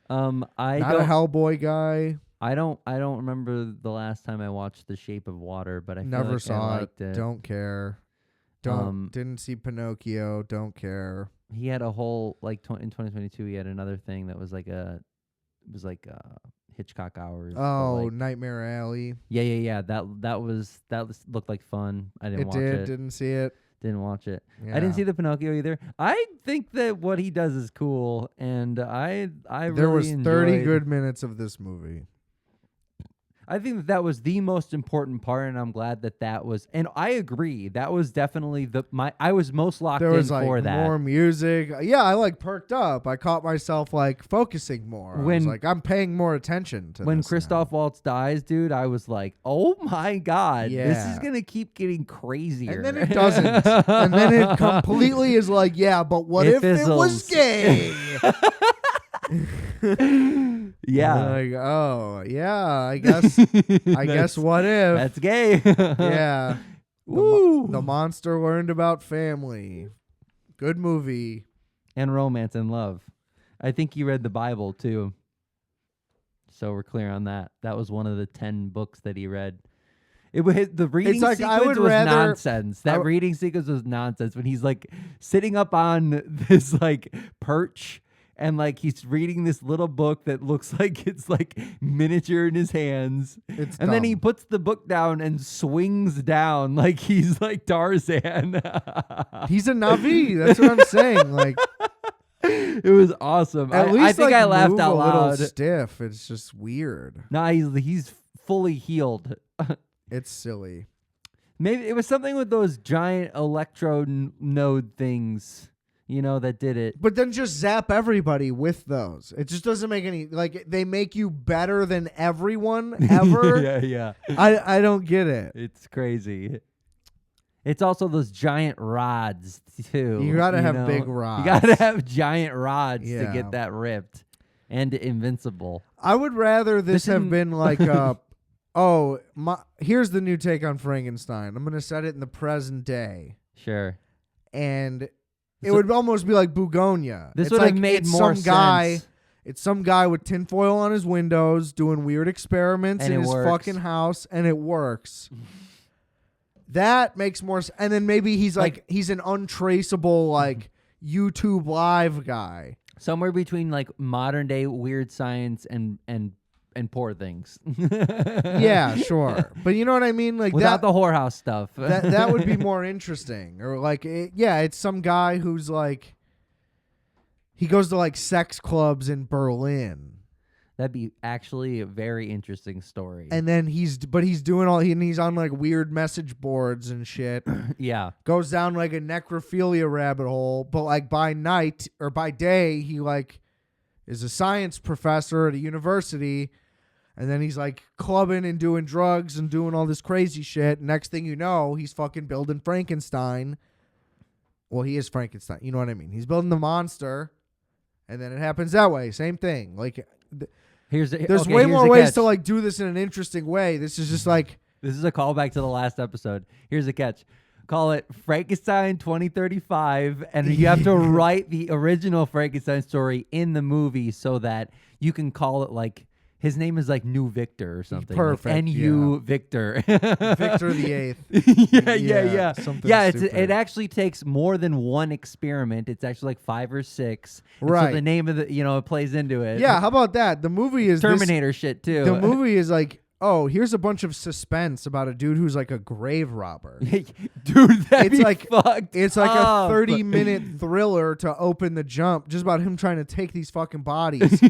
Not
a Hellboy guy.
I don't remember the last time I watched The Shape of Water, but I feel
Never
like
saw
I liked it.
Don't care. Didn't see Pinocchio. Don't care.
He had a whole in 2022. He had another thing that was like Hitchcock Hours.
Oh, Nightmare Alley.
Yeah. That looked like fun. I didn't watch it.
Didn't see it.
Didn't watch it.
Yeah.
I didn't see the Pinocchio either. I think that what he does is cool, and I
There
really
was 30
enjoyed-
good minutes of this movie.
I think that was the most important part, and I'm glad that was. And I agree, that was definitely I was most locked
There was
in
like
for that.
more music. Yeah, I like perked up. I caught myself like focusing more. I was like, I'm paying more attention to
when
this
Christoph Waltz dies, dude. I was like, oh my god, this is
Yeah.
gonna keep getting crazier.
And then it doesn't. And then it completely is like, yeah, but what if it was
fizzles.
gay?
Yeah.
Like, oh, yeah, I guess what if?
That's gay.
Yeah.
Woo.
The monster learned about family. Good movie.
And romance and love. I think you read the Bible too. So we're clear on that. That was one of the 10 books that he read. The reading
like, I
sequence
would
was
rather-
nonsense. That reading sequence was nonsense when he's like sitting up on this like perch and like he's reading this little book that looks like it's like miniature in his hands.
It's
And then he
dumb.
puts the book down and swings down like he's like Tarzan.
He's a Navi. That's what I'm saying. Like,
It was awesome.
at
I
least
think
like,
I laughed
move
out
a little
loud.
stiff. It's just weird.
No, he's fully healed.
It's silly.
Maybe it was something with those giant node things, that did it.
But then just zap everybody with those. It just doesn't make any, like, they make you better than everyone ever.
Yeah.
I don't get it.
It's crazy. It's also those giant rods too.
You gotta have big rods.
You gotta have giant rods to
Yeah.
get that ripped and invincible.
I would rather this have
isn't-
been like here's the new take on Frankenstein. I'm gonna set it in the present day,
Sure.
and it
So-
would almost be like Bugonia.
This
It's
would
like
have made
it's
more
some guy.
sense.
It's some guy with tinfoil on his windows doing weird experiments
And
in
it
his
works.
fucking house, and it works. That makes more sense. And then maybe he's like he's an untraceable like YouTube live guy.
Somewhere between like modern day weird science and poor things.
Yeah, sure. But you know what I mean? Like
without the whorehouse stuff.
that would be more interesting. Or like it's some guy who's like he goes to like sex clubs in Berlin.
That'd be actually a very interesting story.
And then he's doing he's on like weird message boards and shit.
Yeah.
Goes down like a necrophilia rabbit hole, but like by night or by day he like is a science professor at a university, and then he's like clubbing and doing drugs and doing all this crazy shit. Next thing you know, he's fucking building Frankenstein. Well, he is Frankenstein. You know what I mean? He's building the monster, and then it happens that way. Same thing. Like there's way more ways to like do this in an interesting way. This is just like
this is a callback to the last episode. Here's a catch. Call it Frankenstein 2035, and you have to write the original Frankenstein story in the movie so that you can call it like his name is like New Victor or something.
Perfect.
Like N.U. Victor.
Victor the Eighth.
Yeah.
Something
it actually takes more than one experiment. It's actually like 5 or 6.
Right.
So the name of the it plays into it.
Yeah. How about that? The movie is
Terminator shit too.
The movie is like, oh, here's a bunch of suspense about a dude who's like a grave robber.
Dude, that's like fucked.
It's like
up.
a 30-minute thriller to open the jump, just about him trying to take these fucking bodies.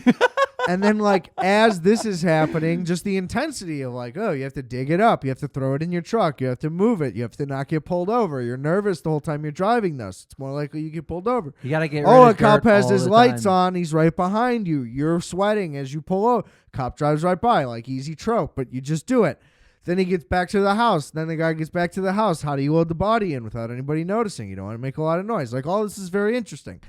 And then, like, as this is happening, just the intensity of, like, oh, you have to dig it up. You have to throw it in your truck. You have to move it. You have to not get pulled over. You're nervous the whole time you're driving this. It's more likely you get pulled over.
You got to get
a cop has his lights on. He's right behind you. You're sweating as you pull over. Cop drives right by, like, easy trope, but you just do it. Then he gets back to the house. Then the guy gets back to the house. How do you load the body in without anybody noticing? You don't want to make a lot of noise. Like, all this is very interesting.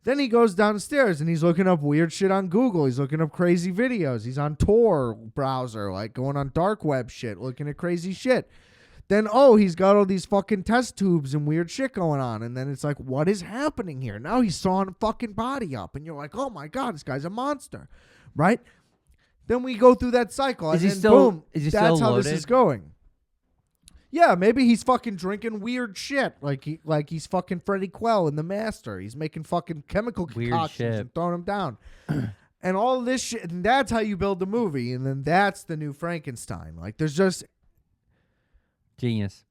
Then he goes downstairs and he's looking up weird shit on Google. He's looking up crazy videos. He's on Tor browser, like going on dark web shit, looking at crazy shit. Then, he's got all these fucking test tubes and weird shit going on. And then it's like, what is happening here? Now he's sawing a fucking body up. And you're like, oh my God, this guy's a monster. Right? Then we go through that cycle.
Is
and
he
then
still,
boom,
is he
that's
still
how
loaded?
this is going. Yeah, maybe he's fucking drinking weird shit. Like he's fucking Freddie Quell in The Master. He's making fucking chemical concoctions and throwing them down. And all this shit. And that's how you build the movie. And then that's the new Frankenstein. Like, there's just...
Genius.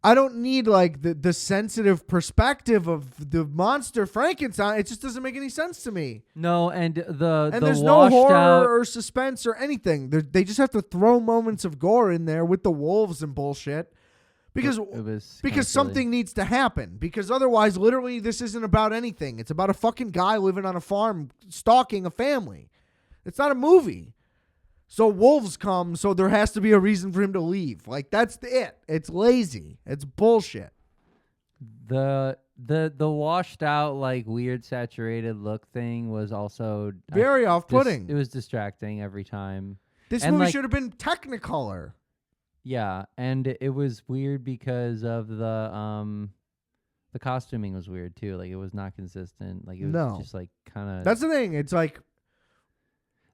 I don't need, like, the sensitive perspective of the monster Frankenstein. It just doesn't make any sense to me.
No, and
there's no horror or suspense or anything. They just have to throw moments of gore in there with the wolves and bullshit. Because something needs to happen. Because otherwise, literally, this isn't about anything. It's about a fucking guy living on a farm stalking a family. It's not a movie. So wolves come, so there has to be a reason for him to leave. Like, that's it. It's lazy. It's bullshit.
The washed out, like, weird saturated look thing was also
very off-putting.
It was distracting every time.
This movie should have been Technicolor.
Yeah, and it was weird because of the costuming was weird too. Like, it was not consistent. Like, it was just like kind of.
That's the thing. It's like.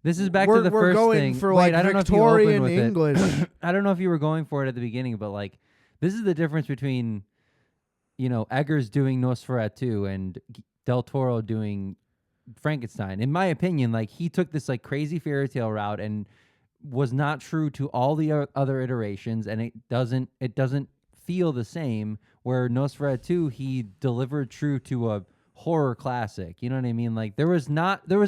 This is back to the first
going
thing.
For
Wait,
like
I don't
Victorian
know if you
English.
I don't know if you were going for it at the beginning, but like, this is the difference between, Eggers doing Nosferatu and Del Toro doing Frankenstein. In my opinion, like, he took this like crazy fairy tale route and was not true to all the other iterations, and it doesn't feel the same. Where Nosferatu, he delivered true to a horror classic. You know what I mean? Like, there was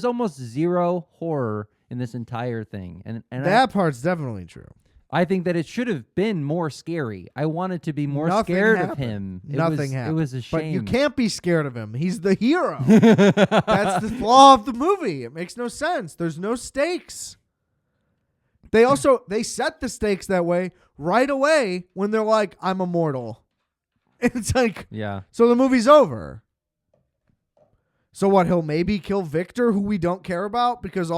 almost zero horror in this entire thing. And
that part's definitely true.
I think that it should have been more scary. I wanted to be more scared of him.
Nothing happened.
It was a shame.
But you can't be scared of him. He's the hero. That's the flaw of the movie. It makes no sense. There's no stakes. They set the stakes that way right away when they're like, I'm immortal. It's like,
yeah.
So the movie's over. So what? He'll maybe kill Victor, who we don't care about, because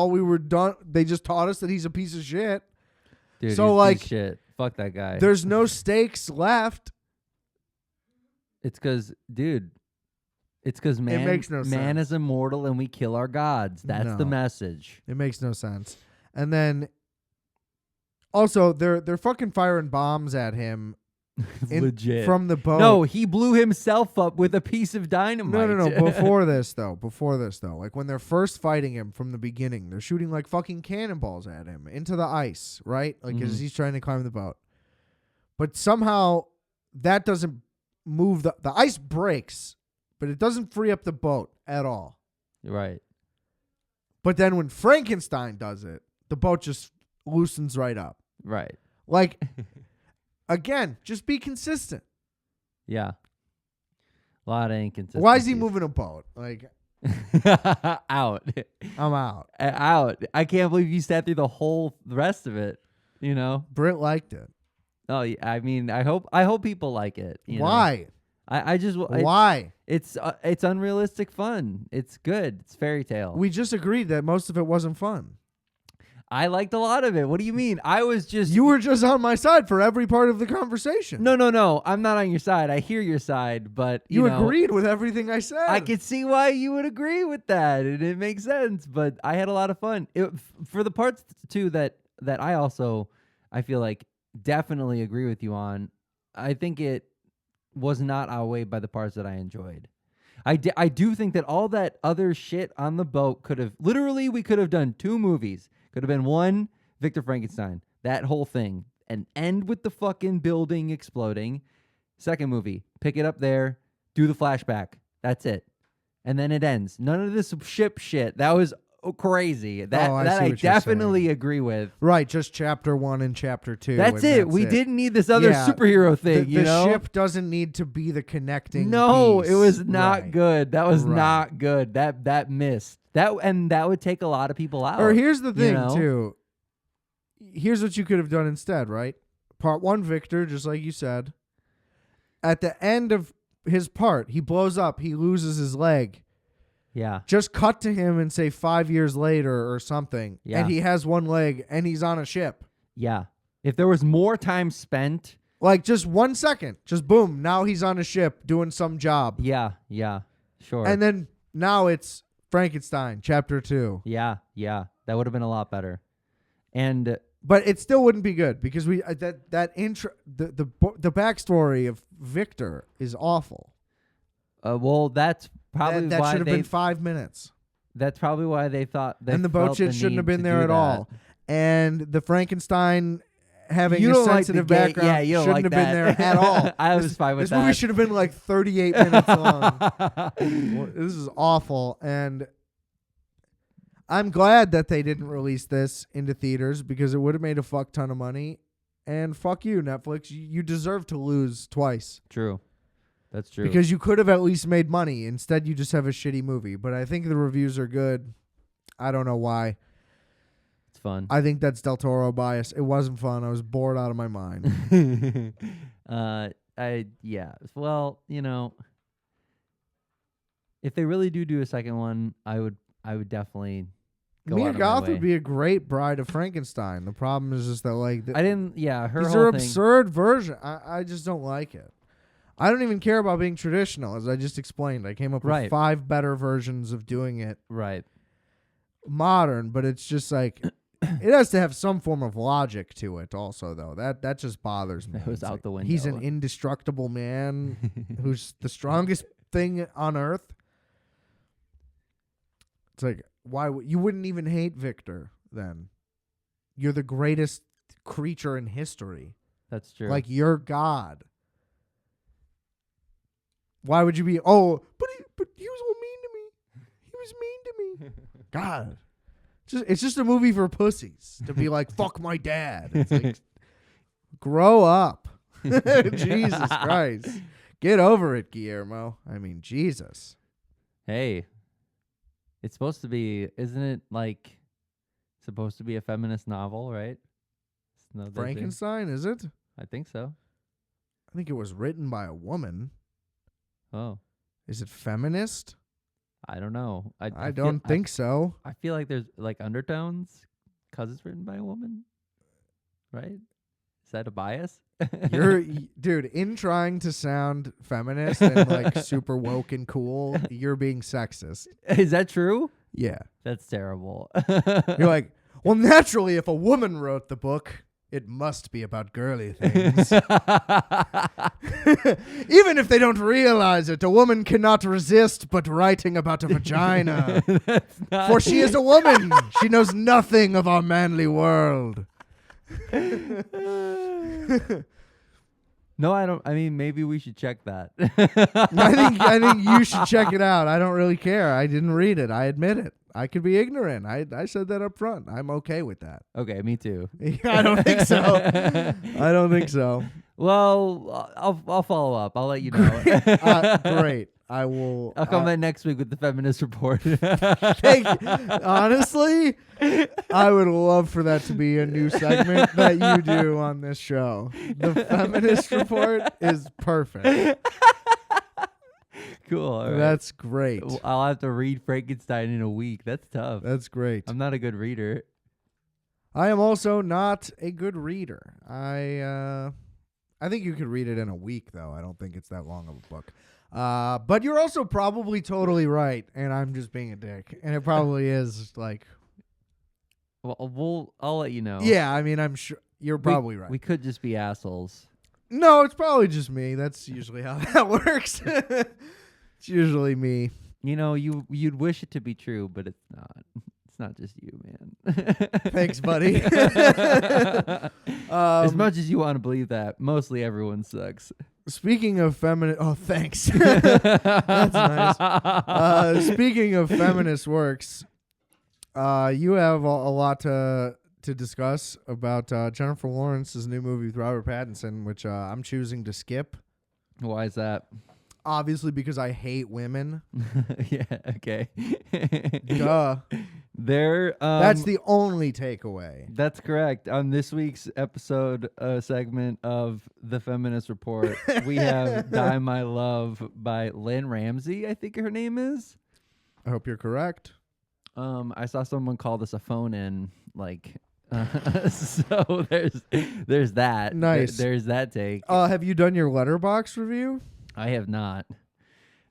they just taught us that he's a piece of shit.
Dude,
so
he's
like,
piece of shit. Fuck that guy.
There's no stakes left.
It's because, dude. It's because man,
it makes no
man
sense.
is immortal and we kill our gods. That's the message.
It makes no sense. And then, also, they're fucking firing bombs at him
Legit.
from the boat.
No, he blew himself up with a piece of dynamite.
No. Before this, though. Like, when they're first fighting him from the beginning, they're shooting, like, fucking cannonballs at him into the ice, right? Like, as he's trying to climb the boat. But somehow, that doesn't move. The ice breaks, but it doesn't free up the boat at all.
Right.
But then when Frankenstein does it, the boat just loosens right up.
Right.
Like, again, just be consistent.
Yeah. A lot of inconsistencies.
Why is he moving a boat? Like,
out.
I'm out.
Out. I can't believe you sat through the whole rest of it. You know.
Britt liked it.
Oh, I mean, I hope people like it.
Why?
I just
why?
It's unrealistic fun. It's good. It's fairy tale.
We just agreed that most of it wasn't fun.
I liked a lot of it. What do you mean?
You were just on my side for every part of the conversation.
No. I'm not on your side. I hear your side, but
you agreed with everying I said.
I could see why you would agree with that, and it makes sense. But I had a lot of fun. For the parts too that I feel like definitely agree with you on. I think it was not outweighed by the parts that I enjoyed. I do think that all that other shit on the boat we could have done 2 movies. Could have been 1, Victor Frankenstein, that whole thing, and end with the fucking building exploding. Second movie, pick it up there, do the flashback. That's it. And then it ends. None of this ship shit. That was crazy. That I definitely agree with.
Right, just chapter 1 and chapter 2.
That's it. We didn't need this other superhero thing.
The ship doesn't need to be the connecting
No,
piece.
It was not good. That was not good. That missed. That would take a lot of people out.
Or here's the thing too. Here's what you could have done instead, right? Part 1, Victor, just like you said. At the end of his part, he blows up. He loses his leg.
Yeah.
Just cut to him and say 5 years later or something. Yeah. And he has one leg and he's on a ship.
Yeah. If there was more time spent.
Like just 1 second. Just boom. Now he's on a ship doing some job.
Yeah. Sure.
And then now it's Frankenstein, chapter 2.
Yeah. That would have been a lot better.
But it still wouldn't be good because that intro the backstory of Victor is awful.
Well, that's probably
that
why
should have been 5 minutes.
That's probably why they thought.
And the boat shit shouldn't have been there at all. And the Frankenstein having a sensitive background shouldn't have been there at all.
I was fine with that.
This movie should have been like 38 minutes long. This is awful. And I'm glad that they didn't release this into theaters because it would have made a fuck ton of money. And fuck you, Netflix. You deserve to lose twice.
True. That's true.
Because you could have at least made money. Instead, you just have a shitty movie. But I think the reviews are good. I don't know why.
It's fun.
I think that's Del Toro bias. It wasn't fun. I was bored out of my mind.
Well, if they really do a second one, I would definitely go
Mia
out of
Goth
my way.
would be a great Bride of Frankenstein. The problem is just that her
these
are
whole
absurd versions. I just don't like it. I don't even care about being traditional, as I just explained. I came up with 5 better versions of doing it.
Right.
Modern, but it's just like it has to have some form of logic to it also, though. That just bothers me.
It was out the window.
He's an indestructible man who's the strongest thing on earth. It's like, why you wouldn't even hate Victor then? You're the greatest creature in history.
That's true.
Like, you're God. Why would you be? Oh, but he was mean to me. He was mean to me. God, it's just a movie for pussies to be like, fuck my dad. It's like, grow up. Jesus Christ, get over it, Guillermo. I mean, Jesus.
Hey, it's supposed to be, isn't it? Like, supposed to be a feminist novel, right?
Frankenstein, is it?
I think so.
I think it was written by a woman.
Oh.
Is it feminist?
I don't know.
I don't think so.
I feel like there's like undertones because it's written by a woman, right? Is that a bias?
Dude, in trying to sound feminist and like super woke and cool, you're being sexist.
Is that true?
Yeah.
That's terrible.
You're like, well, naturally, if a woman wrote the book, It must be about girly things. Even if they don't realize it, a woman cannot resist but writing about a vagina. For she is a woman. She knows nothing of our manly world.
No, I don't. I mean, maybe we should check that.
I think you should check it out. I don't really care. I didn't read it. I admit it. I could be ignorant. I said that up front. I'm okay with that.
Okay, me too.
I don't think so. I don't think so.
Well, I'll follow up. I'll let you know.
Great. I will.
I'll come back next week with the feminist report.
Honestly, I would love for that to be a new segment that you do on this show. The feminist report is perfect.
Cool. All right.
That's great.
I'll have to read Frankenstein in a week. That's tough.
That's great.
I'm not a good reader.
I am also not a good reader. I think you could read it in a week, though. I don't think it's that long of a book. But you're also probably totally right, and I'm just being a dick. And it probably is like...
Well, I'll let you know.
Yeah, I mean, I'm sure you're probably right.
We could just be assholes.
No, it's probably just me. That's usually how that works. It's usually me.
You know, you'd wish it to be true, but it's not. It's not just you, man.
Thanks, buddy.
As much as you want to believe that, mostly everyone sucks.
Speaking of thanks. That's nice. Speaking of feminist works, you have a lot to discuss about Jennifer Lawrence's new movie with Robert Pattinson, which I'm choosing to skip.
Why is that?
Obviously, because I hate women.
Yeah. Okay.
Duh.
That's
the only takeaway.
That's correct. On this week's episode segment of The Feminist Report, we have Die My Love by Lynn Ramsey, I think her name is.
I hope you're correct.
I saw someone call this a phone-in, so there's that.
Nice.
There's that take.
Have you done your Letterboxd review?
I have not.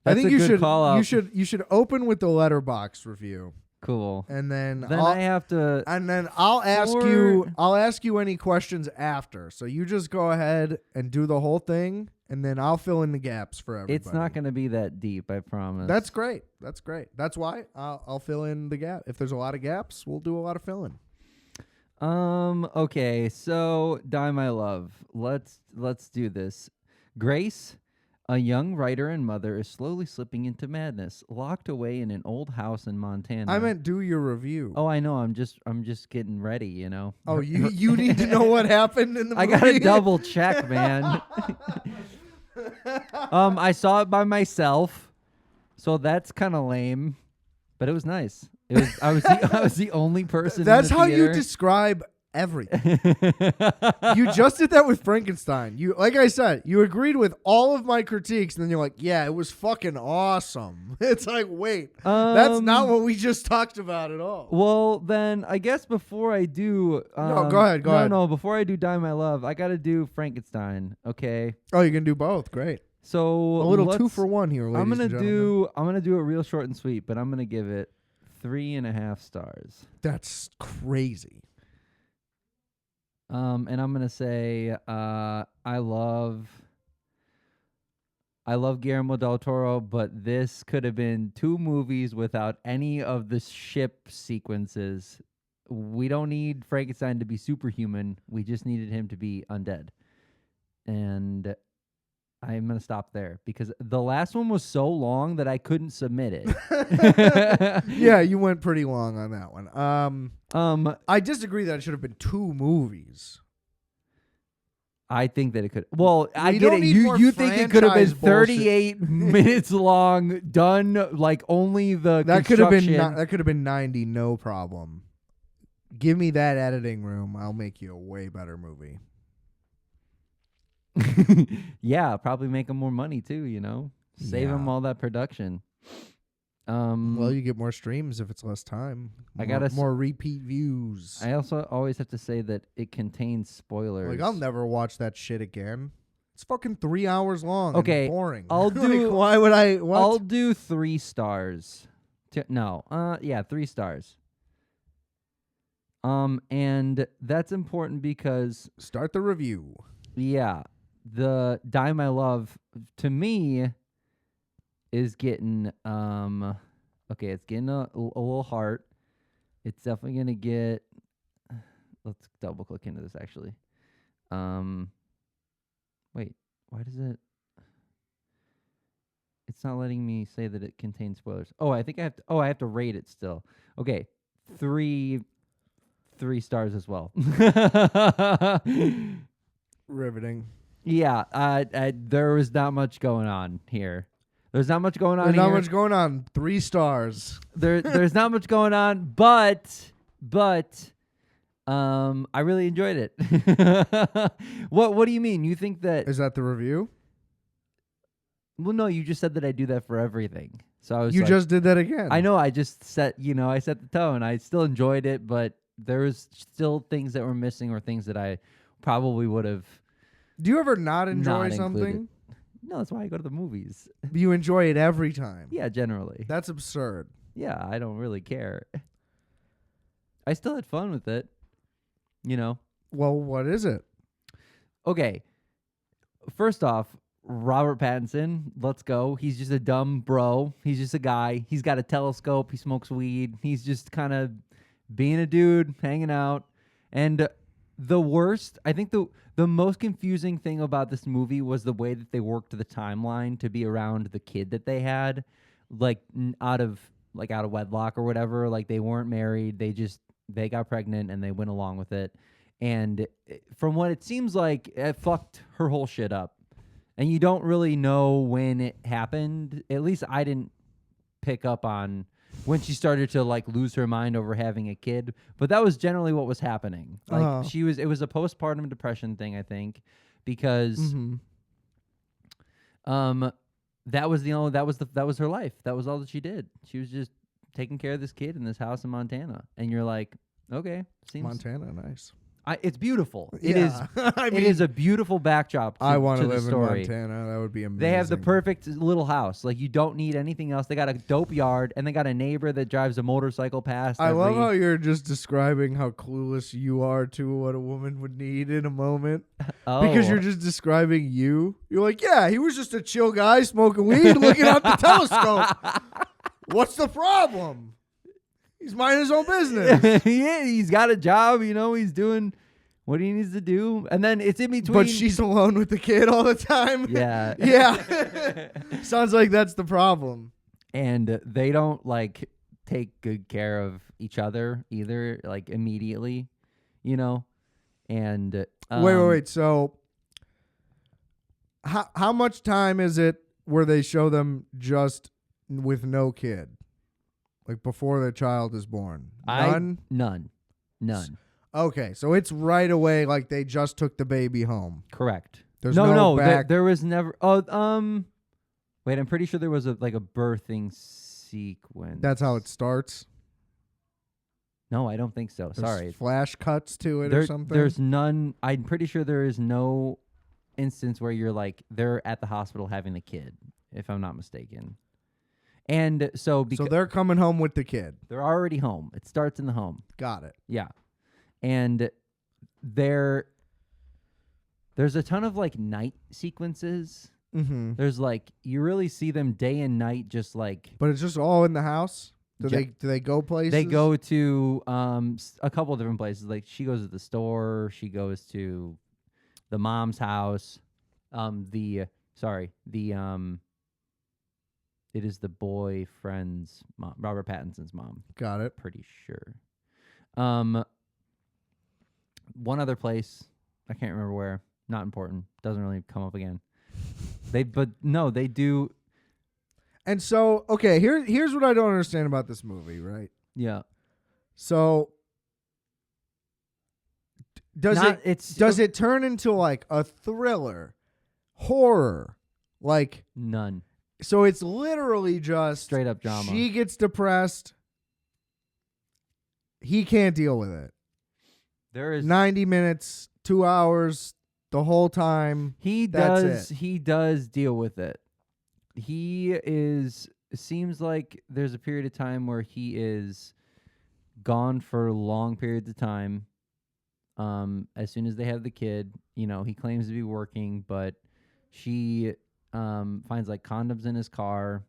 I think you should.
Call out.
You should open with the Letterboxd review.
Cool.
And then
I have to.
And then I'll ask you. I'll ask you any questions after. So you just go ahead and do the whole thing, and then I'll fill in the gaps for everybody.
It's not going to be that deep, I promise.
That's great. That's great. That's why I'll fill in the gap. If there's a lot of gaps, we'll do a lot of filling.
Okay. So Die My Love. Let's do this. Grace, a young writer and mother, is slowly slipping into madness, locked away in an old house in Montana.
I meant do your review.
Oh, I know. I'm just getting ready, you know.
Oh, you need to know what happened in the movie?
I gotta double check, man. I saw it by myself, so that's kind of lame, but it was nice. I was the only person.
That's
in the
how
theater.
you describe everything. You just did that with Frankenstein. You, like I said, you agreed with all of my critiques, and then you're like, "Yeah, it was fucking awesome." It's like, wait, that's not what we just talked about at all.
Well, then I guess before I do,
no, go ahead.
No, before I do Die My Love, I got to do Frankenstein. Okay.
Oh, you can do both. Great.
So
a little 2-for-1 here, ladies
I'm
and gentlemen.
I'm gonna do it real short and sweet, but I'm gonna give it 3.5 stars.
That's crazy.
And I'm gonna say I love Guillermo del Toro, but this could have been 2 movies without any of the ship sequences. We don't need Frankenstein to be superhuman. We just needed him to be undead. And I'm gonna stop there because the last one was so long that I couldn't submit it.
Yeah, you went pretty long on that one. I disagree that it should have been 2 movies.
I think that it could. Well, I get
don't
it.
need more
You think it could have been
franchise bullshit.
38 minutes long, done like only the
That could have been
construction.
that could have been 90, no problem. Give me that editing room. I'll make you a way better movie.
Yeah, probably make them more money too. You know, save them
Yeah.
all that production.
Well, you get more streams if it's less time.
I gotta
more repeat views.
I also always have to say that it contains spoilers.
Like I'll never watch that shit again. It's fucking 3 hours long.
Okay,
and boring.
I'll do.
Like, why would I? What?
I'll do 3 stars. 3 stars. And that's important because
Start the review.
yeah, the Dime I Love to me is getting okay, it's getting a little heart. It's definitely gonna get. Let's double click into this actually. Wait, why does it? It's not letting me say that it contains spoilers. Oh, I think I have to. Oh, I have to rate it still. Okay, three stars as well.
Riveting.
Yeah, there was not much going on here. There's not much going on
There's
here.
not much going on. 3 stars.
There's not much going on, but I really enjoyed it. What do you mean? You think that?
Is that the review?
Well, no, you just said that I do that for everything. So I was
You
like,
just did that again.
I know. I just set the tone. I still enjoyed it, but there was still things that were missing or things that I probably would have.
Do you ever not enjoy
Not
something?
included. No, that's why I go to the movies.
You enjoy it every time.
Yeah, generally.
That's absurd.
Yeah, I don't really care. I still had fun with it.
Well, what is it?
Okay. First off, Robert Pattinson, let's go. He's just a dumb bro. He's just a guy. He's got a telescope. He smokes weed. He's just kind of being a dude, hanging out. And the worst, I think the most confusing thing about this movie was the way that they worked the timeline to be around the kid that they had, like out of wedlock or whatever. Like they weren't married. They got pregnant and they went along with it. And from what it seems like, it fucked her whole shit up. And you don't really know when it happened. At least I didn't pick up on when she started to like lose her mind over having a kid. But that was generally what was happening. Like it was a postpartum depression thing, I think, because that was her life. That was all that she did. She was just taking care of this kid in this house in Montana. And you're like, okay, seems
Montana, nice.
It's beautiful.
Yeah.
It is.
I mean,
it is a beautiful backdrop.
I want
to
to
the
live in
story.
Montana. That would be amazing.
They have the perfect little house. Like you don't need anything else. They got a dope yard, and they got a neighbor that drives a motorcycle past.
I love how you're just describing how clueless you are to what a woman would need in a moment. Because you're just describing you. You're like, yeah, he was just a chill guy smoking weed, looking out the telescope. What's the problem? He's minding his own business.
Yeah, he's got a job. He's doing what he needs to do, and then it's in between.
But she's alone with the kid all the time.
Yeah,
yeah. Sounds like that's the problem.
And they don't like take good care of each other either, like immediately, And
wait. So, how much time is it where they show them just with no kid? Like before the child is born? None?
None.
Okay, so it's right away like they just took the baby home.
Correct.
There's no back.
There was never. Oh, wait. I'm pretty sure there was a birthing sequence.
That's how it starts?
No, I don't think so.
There's
Sorry.
flash cuts to it or something?
There's none. I'm pretty sure there is no instance where you're like they're at the hospital having the kid, if I'm not mistaken. And so
they're coming home with the kid.
They're already home. It starts in the home.
Got it.
Yeah. And there's a ton of like night sequences.
Mm-hmm.
There's like you really see them day and night, just like.
But it's just all in the house. Do they go places?
They go to a couple of different places. Like she goes to the store. She goes to the mom's house. It is the boyfriend's mom, Robert Pattinson's mom.
Got it.
Pretty sure. One other place, I can't remember where. Not important. Doesn't really come up again. They do.
And so, okay, here's what I don't understand about this movie, right?
Yeah.
So, does it turn into like a thriller, horror, like
none?
So it's literally just
straight up drama.
She gets depressed. He can't deal with it.
There is
90 minutes, 2 hours, the whole time.
He does deal with it. It seems like there's a period of time where he is gone for long periods of time. As soon as they have the kid, he claims to be working, but she finds like condoms in his car.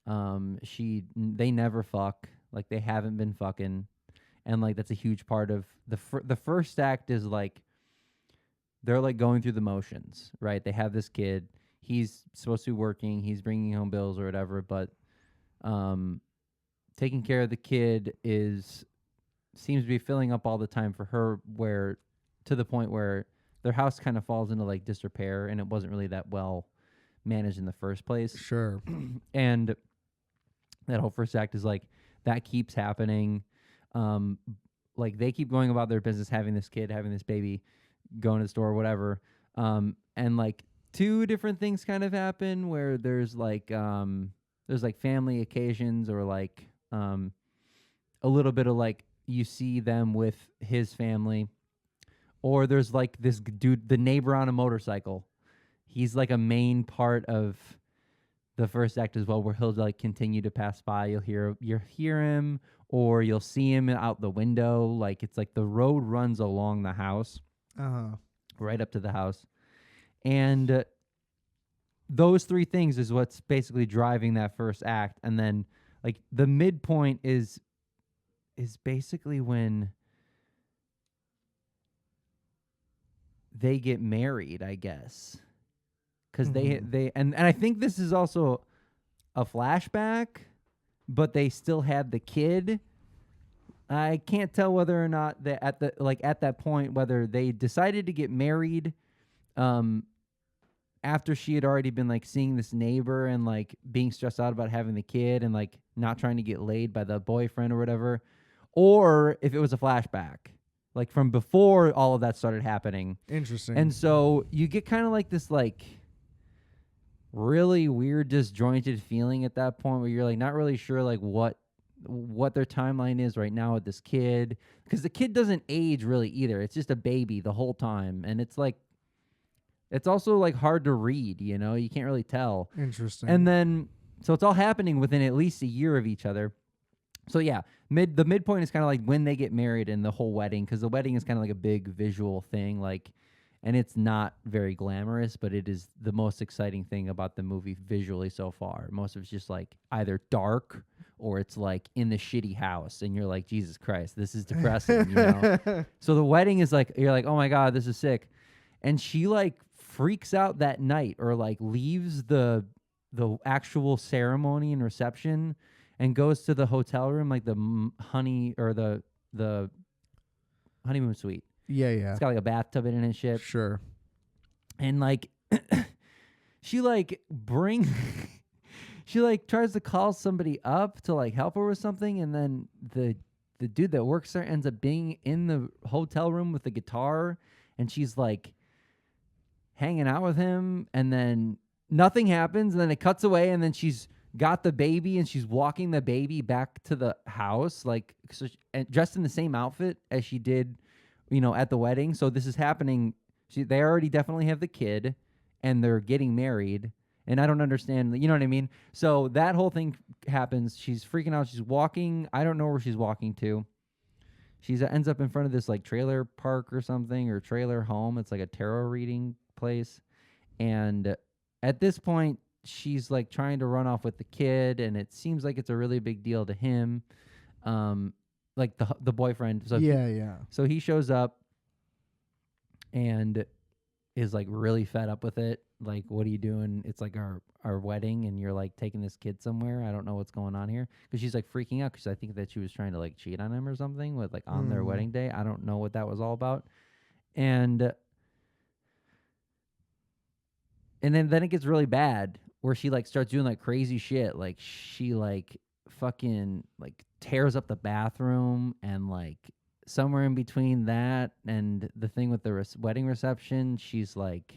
They never fuck, like they haven't been fucking, and like that's a huge part of the first act is like they're like going through the motions, right? They have this kid. He's supposed to be working. He's bringing home bills or whatever, but taking care of the kid seems to be filling up all the time for her, where to the point where their house kind of falls into like disrepair, and it wasn't really that well managed in the first place.
Sure.
And that whole first act is like that keeps happening. Like they keep going about their business, having this kid, having this baby, going to the store, whatever. And like two different things kind of happen where there's like family occasions, or like a little bit of like you see them with his family, or there's like this dude, the neighbor on a motorcycle. He's like a main part of the first act as well, where he'll like continue to pass by. You'll hear him, or you'll see him out the window. Like it's like the road runs along the house, right up to the house, and those three things is what's basically driving that first act. And then like the midpoint is basically when they get married, I guess. Because they and I think this is also a flashback, but they still had the kid. I can't tell whether or not they at that point whether they decided to get married after she had already been like seeing this neighbor and like being stressed out about having the kid and like not trying to get laid by the boyfriend or whatever, or if it was a flashback, like from before all of that started happening.
Interesting.
And so you get kind of like this like really weird disjointed feeling at that point where you're like not really sure like what their timeline is right now with this kid, because the kid doesn't age really either. It's just a baby the whole time, and it's like it's also like hard to read, you can't really tell.
Interesting.
And then so it's all happening within at least a year of each other. So yeah, the midpoint is kind of like when they get married and the whole wedding, because the wedding is kind of like a big visual thing, like, and it's not very glamorous, but it is the most exciting thing about the movie visually so far. Most of it's just like either dark or it's like in the shitty house, and you're like, Jesus Christ, this is depressing, So the wedding is like, you're like, oh my God, this is sick. And she like freaks out that night, or like leaves the actual ceremony and reception and goes to the hotel room, like the honey or the honeymoon suite.
Yeah.
It's got like a bathtub in it and shit.
Sure.
And like she like she like tries to call somebody up to like help her with something, and then the dude that works there ends up being in the hotel room with the guitar, and she's like hanging out with him, and then nothing happens, and then it cuts away, and then she's got the baby and she's walking the baby back to the house, like and dressed in the same outfit as she did, at the wedding. So this is happening. They already definitely have the kid, and they're getting married. And I don't understand, you know what I mean? So that whole thing happens. She's freaking out. She's walking. I don't know where she's walking to. She ends up in front of this like trailer park or something, or trailer home. It's like a tarot reading place. And at this point, she's like trying to run off with the kid, and it seems like it's a really big deal to him. Like the boyfriend. So
yeah.
So he shows up and is like really fed up with it. Like, what are you doing? It's like our wedding, and you're like taking this kid somewhere. I don't know what's going on here. Because she's like freaking out, because I think that she was trying to like cheat on him or something with like on their wedding day. I don't know what that was all about. And then it gets really bad, where she like starts doing like crazy shit. Like she like fucking like tears up the bathroom, and like somewhere in between that and the thing with the wedding reception, she's like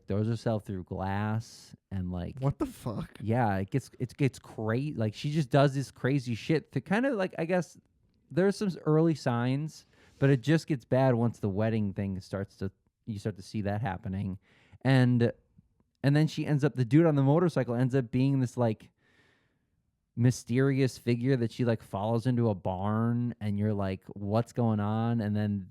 throws herself through glass, and like
What the fuck?
yeah, it gets crazy. Like she just does this crazy shit to kind of like, I guess there's some early signs, but it just gets bad once the wedding thing you start to see that happening. And then she ends up, the dude on the motorcycle ends up being this like mysterious figure that she like follows into a barn, and you're like, what's going on? And then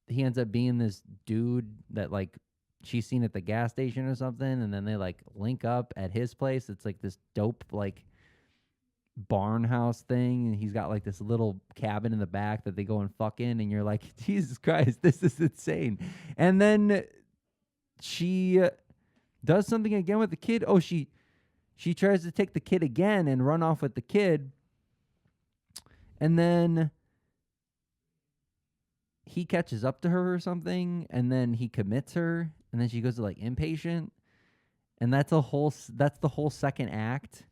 he ends up being this dude that like she's seen at the gas station or something, and then they like link up at his place. It's like this dope like barn house thing, and he's got like this little cabin in the back that they go and fuck in, and you're like, Jesus Christ, this is insane. And then she does something again with the kid. Oh, she tries to take the kid again and run off with the kid, and then he catches up to her or something, and then he commits her, and then she goes to like inpatient, and that's the whole second act.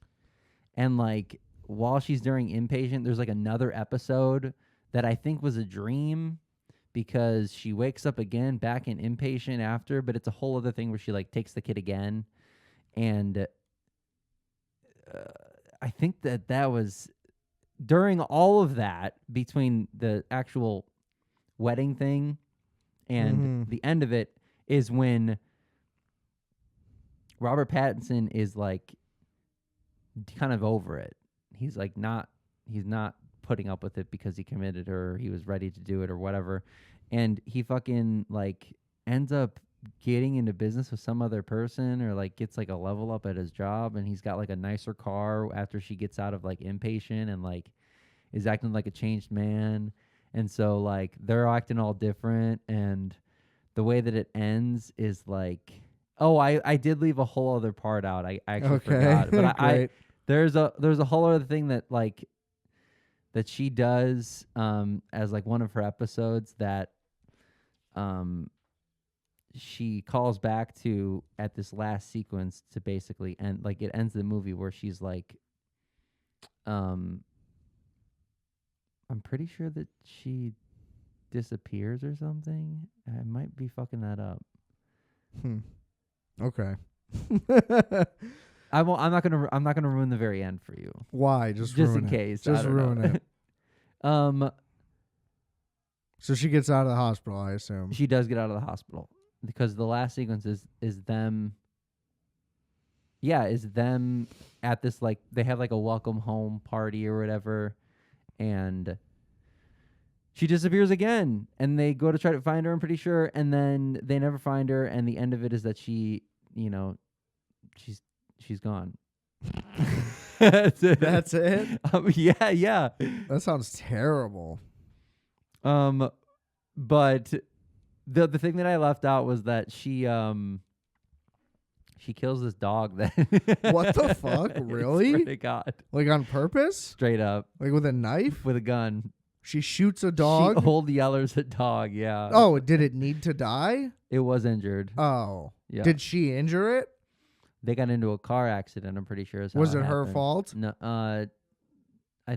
And like while she's during inpatient, there's like another episode that I think was a dream, because she wakes up again back in inpatient after, but it's a whole other thing where she like takes the kid again. And I think that was during all of that, between the actual wedding thing and the end of it, is when Robert Pattinson is like kind of over it. He's like he's not putting up with it because he committed her, he was ready to do it or whatever. And he fucking like ends up getting into business with some other person, or like gets like a level up at his job, and he's got like a nicer car after she gets out of like inpatient, and like is acting like a changed man. And so like they're acting all different, and the way that it ends is like, oh, I did leave a whole other part out. I actually forgot, but I there's a whole other thing that like that she does as like one of her episodes that she calls back to at this last sequence to basically end, like it ends the movie where she's like, I'm pretty sure that she disappears or something. I might be fucking that up.
Okay.
I'm not gonna ruin the very end for you.
Why? Just
in case.
Just ruin
it.
So she gets out of the hospital, I assume.
She does get out of the hospital, because the last sequence is them. Yeah, is them at this like they have like a welcome home party or whatever, and she disappears again, and they go to try to find her, I'm pretty sure, and then they never find her, and the end of it is that she, she's gone. That's it.
That's it?
Yeah.
That sounds terrible.
But the thing that I left out was that she kills this dog that
What the fuck? Really?
Swear to God.
Like on purpose?
Straight up.
Like with a knife?
With a gun.
She shoots a dog?
She old yellers a dog, yeah.
Oh, did it need to die?
It was injured.
Oh.
Yeah.
Did she injure it?
They got into a car accident, I'm pretty sure.
Was it her fault?
No, I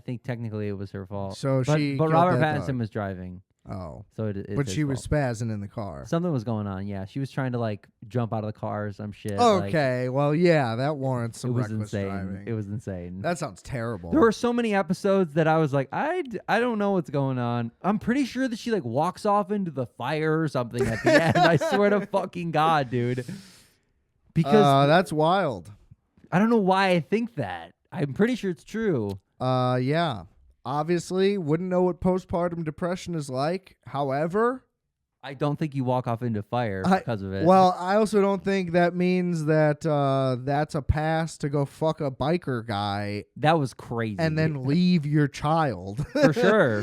think technically it was her fault.
So
but Robert Pattinson was driving.
Oh.
So it's
but she was
fault.
spazzing in the car.
Something was going on, yeah. She was trying to like jump out of the car or some shit.
Okay, well, yeah, that warrants some
it was
reckless
insane.
driving.
It was insane.
That sounds terrible.
There were so many episodes that I was like, I don't know what's going on. I'm pretty sure that she like walks off into the fire or something at the end. I swear to fucking God, dude. Because
that's wild.
I don't know why I think that. I'm pretty sure it's true.
Yeah. Obviously, wouldn't know what postpartum depression is like. However,
I don't think you walk off into fire because of it.
Well, I also don't think that means that that's a pass to go fuck a biker guy.
That was crazy.
And then leave your child.
For sure.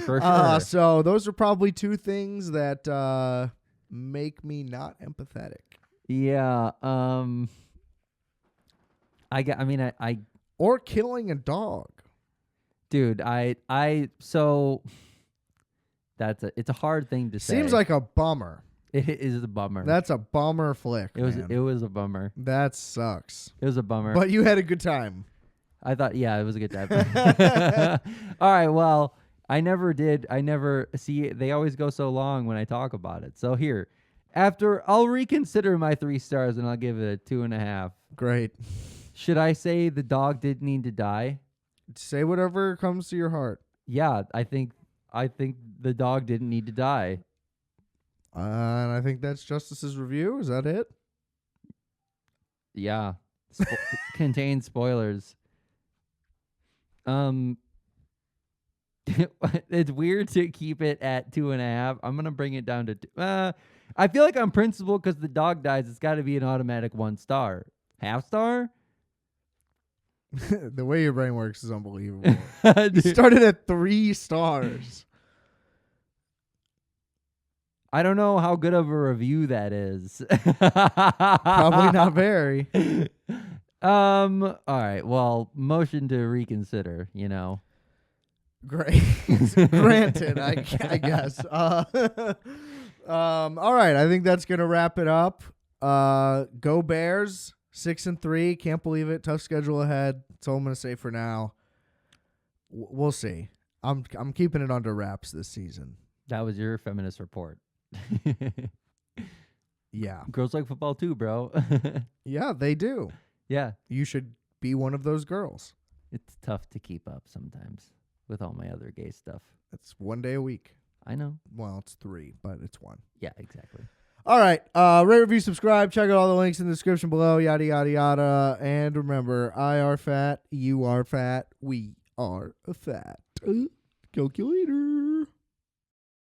So those are probably two things that make me not empathetic.
Yeah.
Or killing a dog.
Dude, so it's a hard thing to say.
Seems like a bummer.
It is a bummer.
That's a bummer flick.
It was a bummer.
That sucks.
It was a bummer.
But you had a good time.
I thought, yeah, it was a good time. All right, well, they always go so long when I talk about it. So here, I'll reconsider my 3 stars and I'll give it a 2.5.
Great.
Should I say the dog did need to die?
Say whatever comes to your heart.
Yeah, I think the dog didn't need to die.
And I think that's Justice's review. Is that it?
Yeah. Contains spoilers. It's weird to keep it at 2.5. I'm gonna bring it down to I feel like on principle, because the dog dies, it's got to be an automatic 1 star. Half star?
The way your brain works is unbelievable. You started at 3 stars.
I don't know how good of a review that is.
Probably not very.
All right. Well, motion to reconsider,
Great. Granted, I guess. All right. I think that's going to wrap it up. Go Bears. 6-3. Can't believe it. Tough schedule ahead. That's all I'm going to say for now. We'll see. I'm keeping it under wraps this season.
That was your feminist report.
Yeah.
Girls like football too, bro.
Yeah, they do.
Yeah.
You should be one of those girls.
It's tough to keep up sometimes with all my other gay stuff.
It's 1 day a week.
I know.
Well, it's 3, but it's 1.
Yeah, exactly.
All right. Rate, review, subscribe. Check out all the links in the description below. Yada, yada, yada. And remember, I are fat. You are fat. We are a fat calculator.